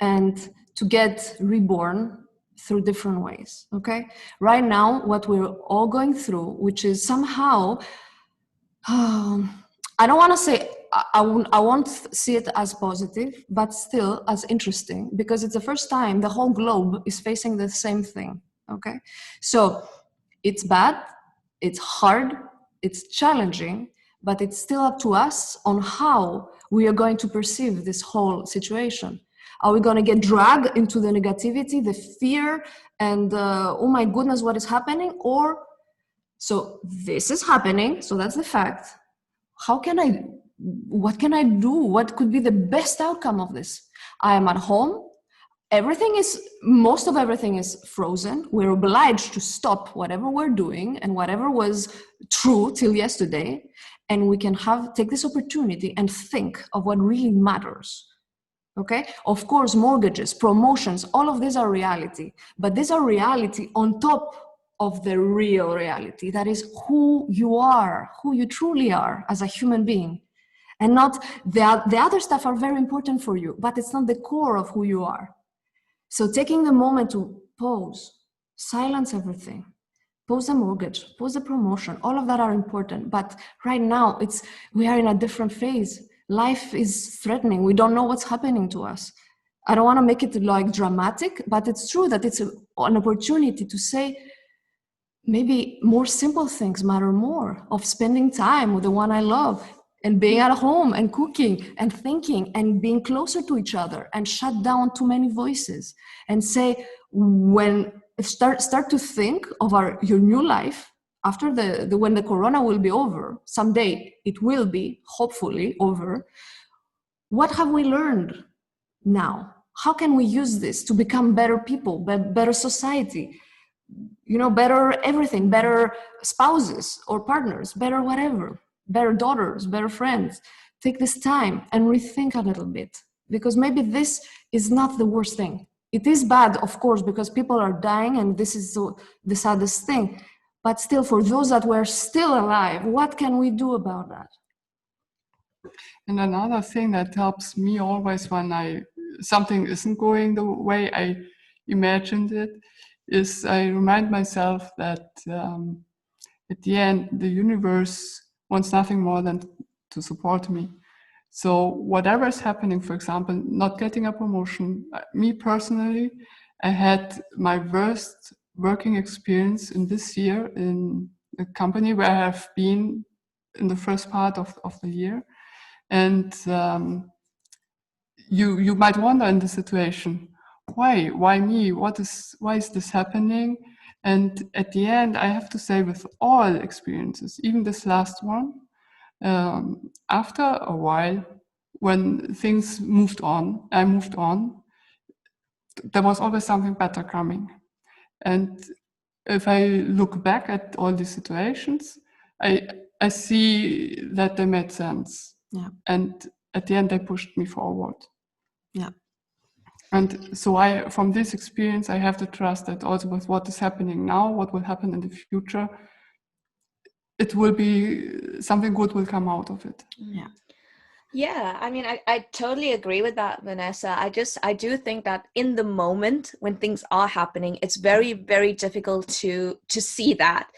and to get reborn through different ways, okay? Right now, what we're all going through, which is somehow, I don't want to say, I won't see it as positive, but still as interesting, because it's the first time the whole globe is facing the same thing, okay? So it's bad, it's hard, it's challenging, but it's still up to us on how we are going to perceive this whole situation. Are we going to get dragged into the negativity, the fear, and oh my goodness, what is happening? Or, so this is happening, so that's the fact. What can I do? What could be the best outcome of this? I am at home. Most of everything is frozen. We're obliged to stop whatever we're doing and whatever was true till yesterday. And we can take this opportunity and think of what really matters. Okay? Of course, mortgages, promotions, all of these are reality. But these are reality on top of the real reality. That is who you are, who you truly are as a human being. And not the other stuff are very important for you, but it's not the core of who you are. So taking the moment to pause, silence everything, post a mortgage, post a promotion, all of that are important. But right now we are in a different phase. Life is threatening. We don't know what's happening to us. I don't want to make it like dramatic, but it's true that it's an opportunity to say maybe more simple things matter more, of spending time with the one I love and being at home and cooking and thinking and being closer to each other, and shut down too many voices and say, when start to think of your new life after when the corona will be over. Someday it will be hopefully over. What have we learned now? How can we use this to become better people, better society, better everything, better spouses or partners, better whatever, better daughters, better friends? Take this time and rethink a little bit, because maybe this is not the worst thing. It is bad, of course, because people are dying, and this is the saddest thing. But still, for those that were still alive, what can we do about that? And another thing that helps me always when something isn't going the way I imagined it is I remind myself that at the end, the universe wants nothing more than to support me. So whatever is happening, for example, not getting a promotion, me personally, I had my worst working experience in this year in a company where I have been in the first part of the year. And you might wonder in the situation, why me? Why is this happening? And at the end, I have to say, with all experiences, even this last one, after a while, when things I moved on, there was always something better coming. And if I look back at all these situations, I see that they made sense. Yeah. And at the end, they pushed me forward. Yeah. And so from this experience, I have to trust that also with what is happening now, what will happen in the future, it will be something good will come out of it. Yeah. Yeah, I mean, I totally agree with that, Vanessa. I do think that in the moment when things are happening, it's very, very difficult to see that,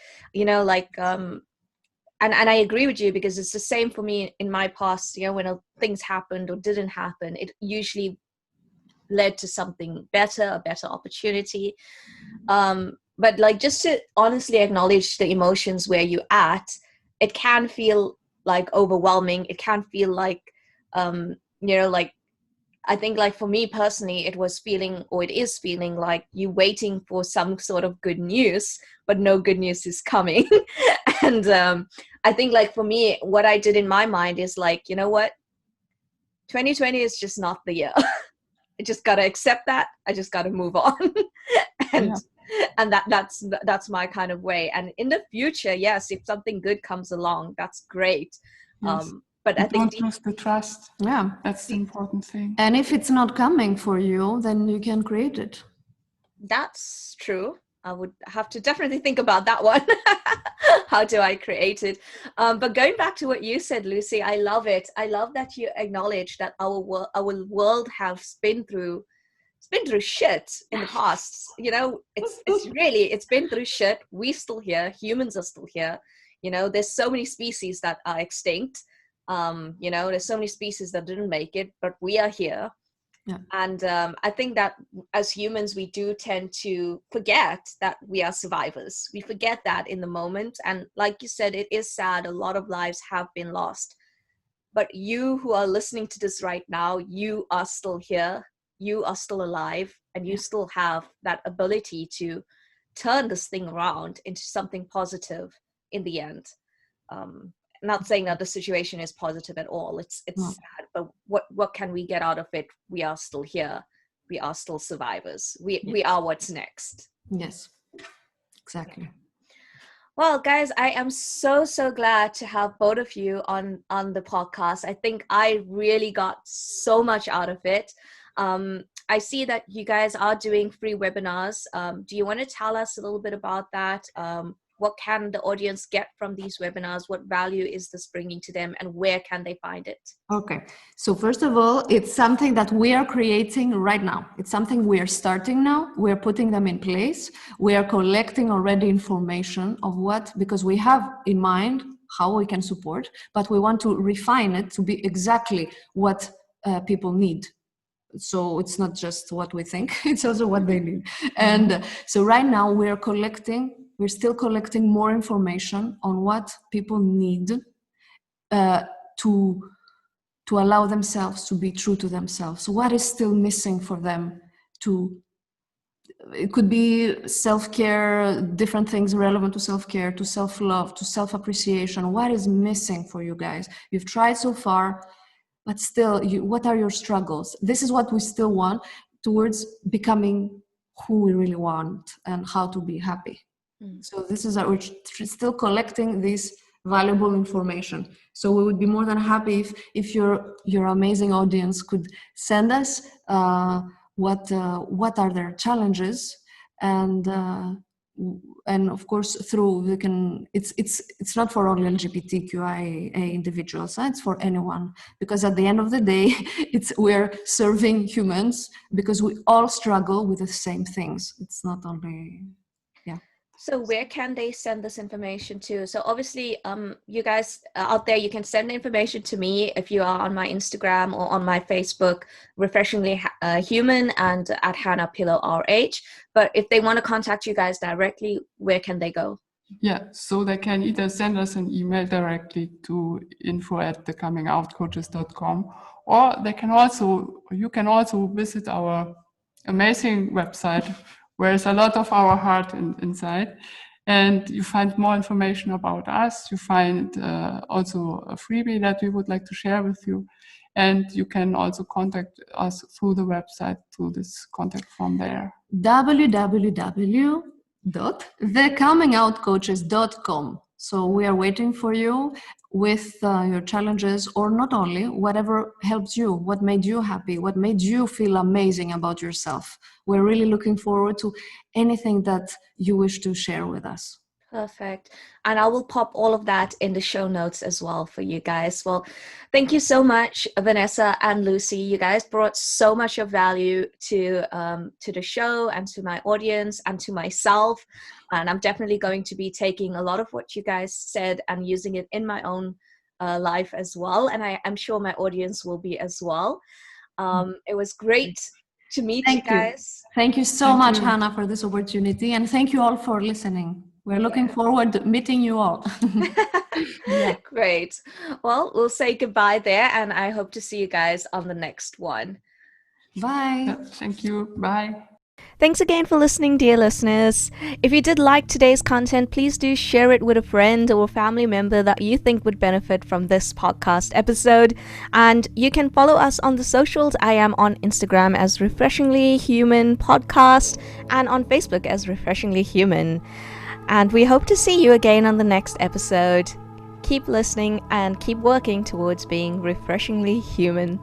and I agree with you, because it's the same for me in my past. When things happened or didn't happen, it usually led to something better, a better opportunity. But like, just to honestly acknowledge the emotions where you're at, it can feel like overwhelming. It can feel like, like, I think, like, for me personally, it is feeling like you waiting for some sort of good news, but no good news is coming. And I think, like, for me, what I did in my mind is like, you know what, 2020 is just not the year. I just gotta accept that. I just gotta move on. And that's my kind of way. And in the future, yes, if something good comes along, that's great. Yes. But I think don't lose the trust. Yeah, that's the important thing. And if it's not coming for you, then you can create it. That's true. I would have to definitely think about that one. How do I create it? But going back to what you said, Lucie, I love it. I love that you acknowledge that our world has been through shit in the past. It's been through shit. We're still here. Humans are still here. There's so many species that are extinct. There's so many species that didn't make it, but we are here. Yeah. And I think that as humans, we do tend to forget that we are survivors. We forget that in the moment. And like you said, it is sad. A lot of lives have been lost. But you who are listening to this right now, you are still here. You are still alive. And you still have that ability to turn this thing around into something positive in the end. Not saying that the situation is positive at all. It's sad, but what can we get out of it? We are still here. We are still survivors. We are what's next. Yes, exactly. Well, guys, I am so glad to have both of you on the podcast. I think I really got so much out of it. I see that you guys are doing free webinars. Do you want to tell us a little bit about that? what can the audience get from these webinars? What value is this bringing to them, and where can they find it? Okay, so first of all, it's something that we are creating right now. It's something we are starting now. We are putting them in place. We are collecting already information of what, because we have in mind how we can support, but we want to refine it to be exactly what people need. So it's not just what we think, it's also what they need. And so right now we're still collecting more information on what people need to allow themselves to be true to themselves. So what is still missing for them it could be self-care, different things relevant to self-care, to self-love, to self-appreciation. What is missing for you guys? You've tried so far, but still, what are your struggles? This is what we still want towards becoming who we really want and how to be happy. So this is we're still collecting this valuable information. So we would be more than happy if your amazing audience could send us what are their challenges, and of course it's not for only LGBTQIA individuals, it's for anyone, because at the end of the day we're serving humans, because we all struggle with the same things. It's not only So where can they send this information to? So obviously, you guys out there, you can send the information to me if you are on my Instagram or on my Facebook, Refreshingly Human, and at Hannah Pillow RH. But if they want to contact you guys directly, where can they go? Yeah, so they can either send us an email directly to info@thecomingoutcoaches.com, or you can also visit our amazing website, where there's a lot of our heart inside, and you find more information about us. You find also a freebie that we would like to share with you, and you can also contact us through the website, through this contact form there. www.thecomingoutcoaches.com. So we are waiting for you with your challenges, or not only, whatever helps you, what made you happy, what made you feel amazing about yourself. We're really looking forward to anything that you wish to share with us. Perfect. And I will pop all of that in the show notes as well for you guys. Well, thank you so much, Vanessa and Lucie. You guys brought so much of value to the show and to my audience and to myself. And I'm definitely going to be taking a lot of what you guys said and using it in my own life as well. And I'm sure my audience will be as well. It was great to meet you guys. Thank you so much, Hannah, for this opportunity. And thank you all for listening. We're looking forward to meeting you all. Great. Well, we'll say goodbye there, and I hope to see you guys on the next one. Bye. Thank you. Bye. Thanks again for listening, dear listeners. If you did like today's content, please do share it with a friend or a family member that you think would benefit from this podcast episode. And you can follow us on the socials. I am on Instagram as Refreshingly Human Podcast and on Facebook as Refreshingly Human. And we hope to see you again on the next episode. Keep listening and keep working towards being refreshingly human.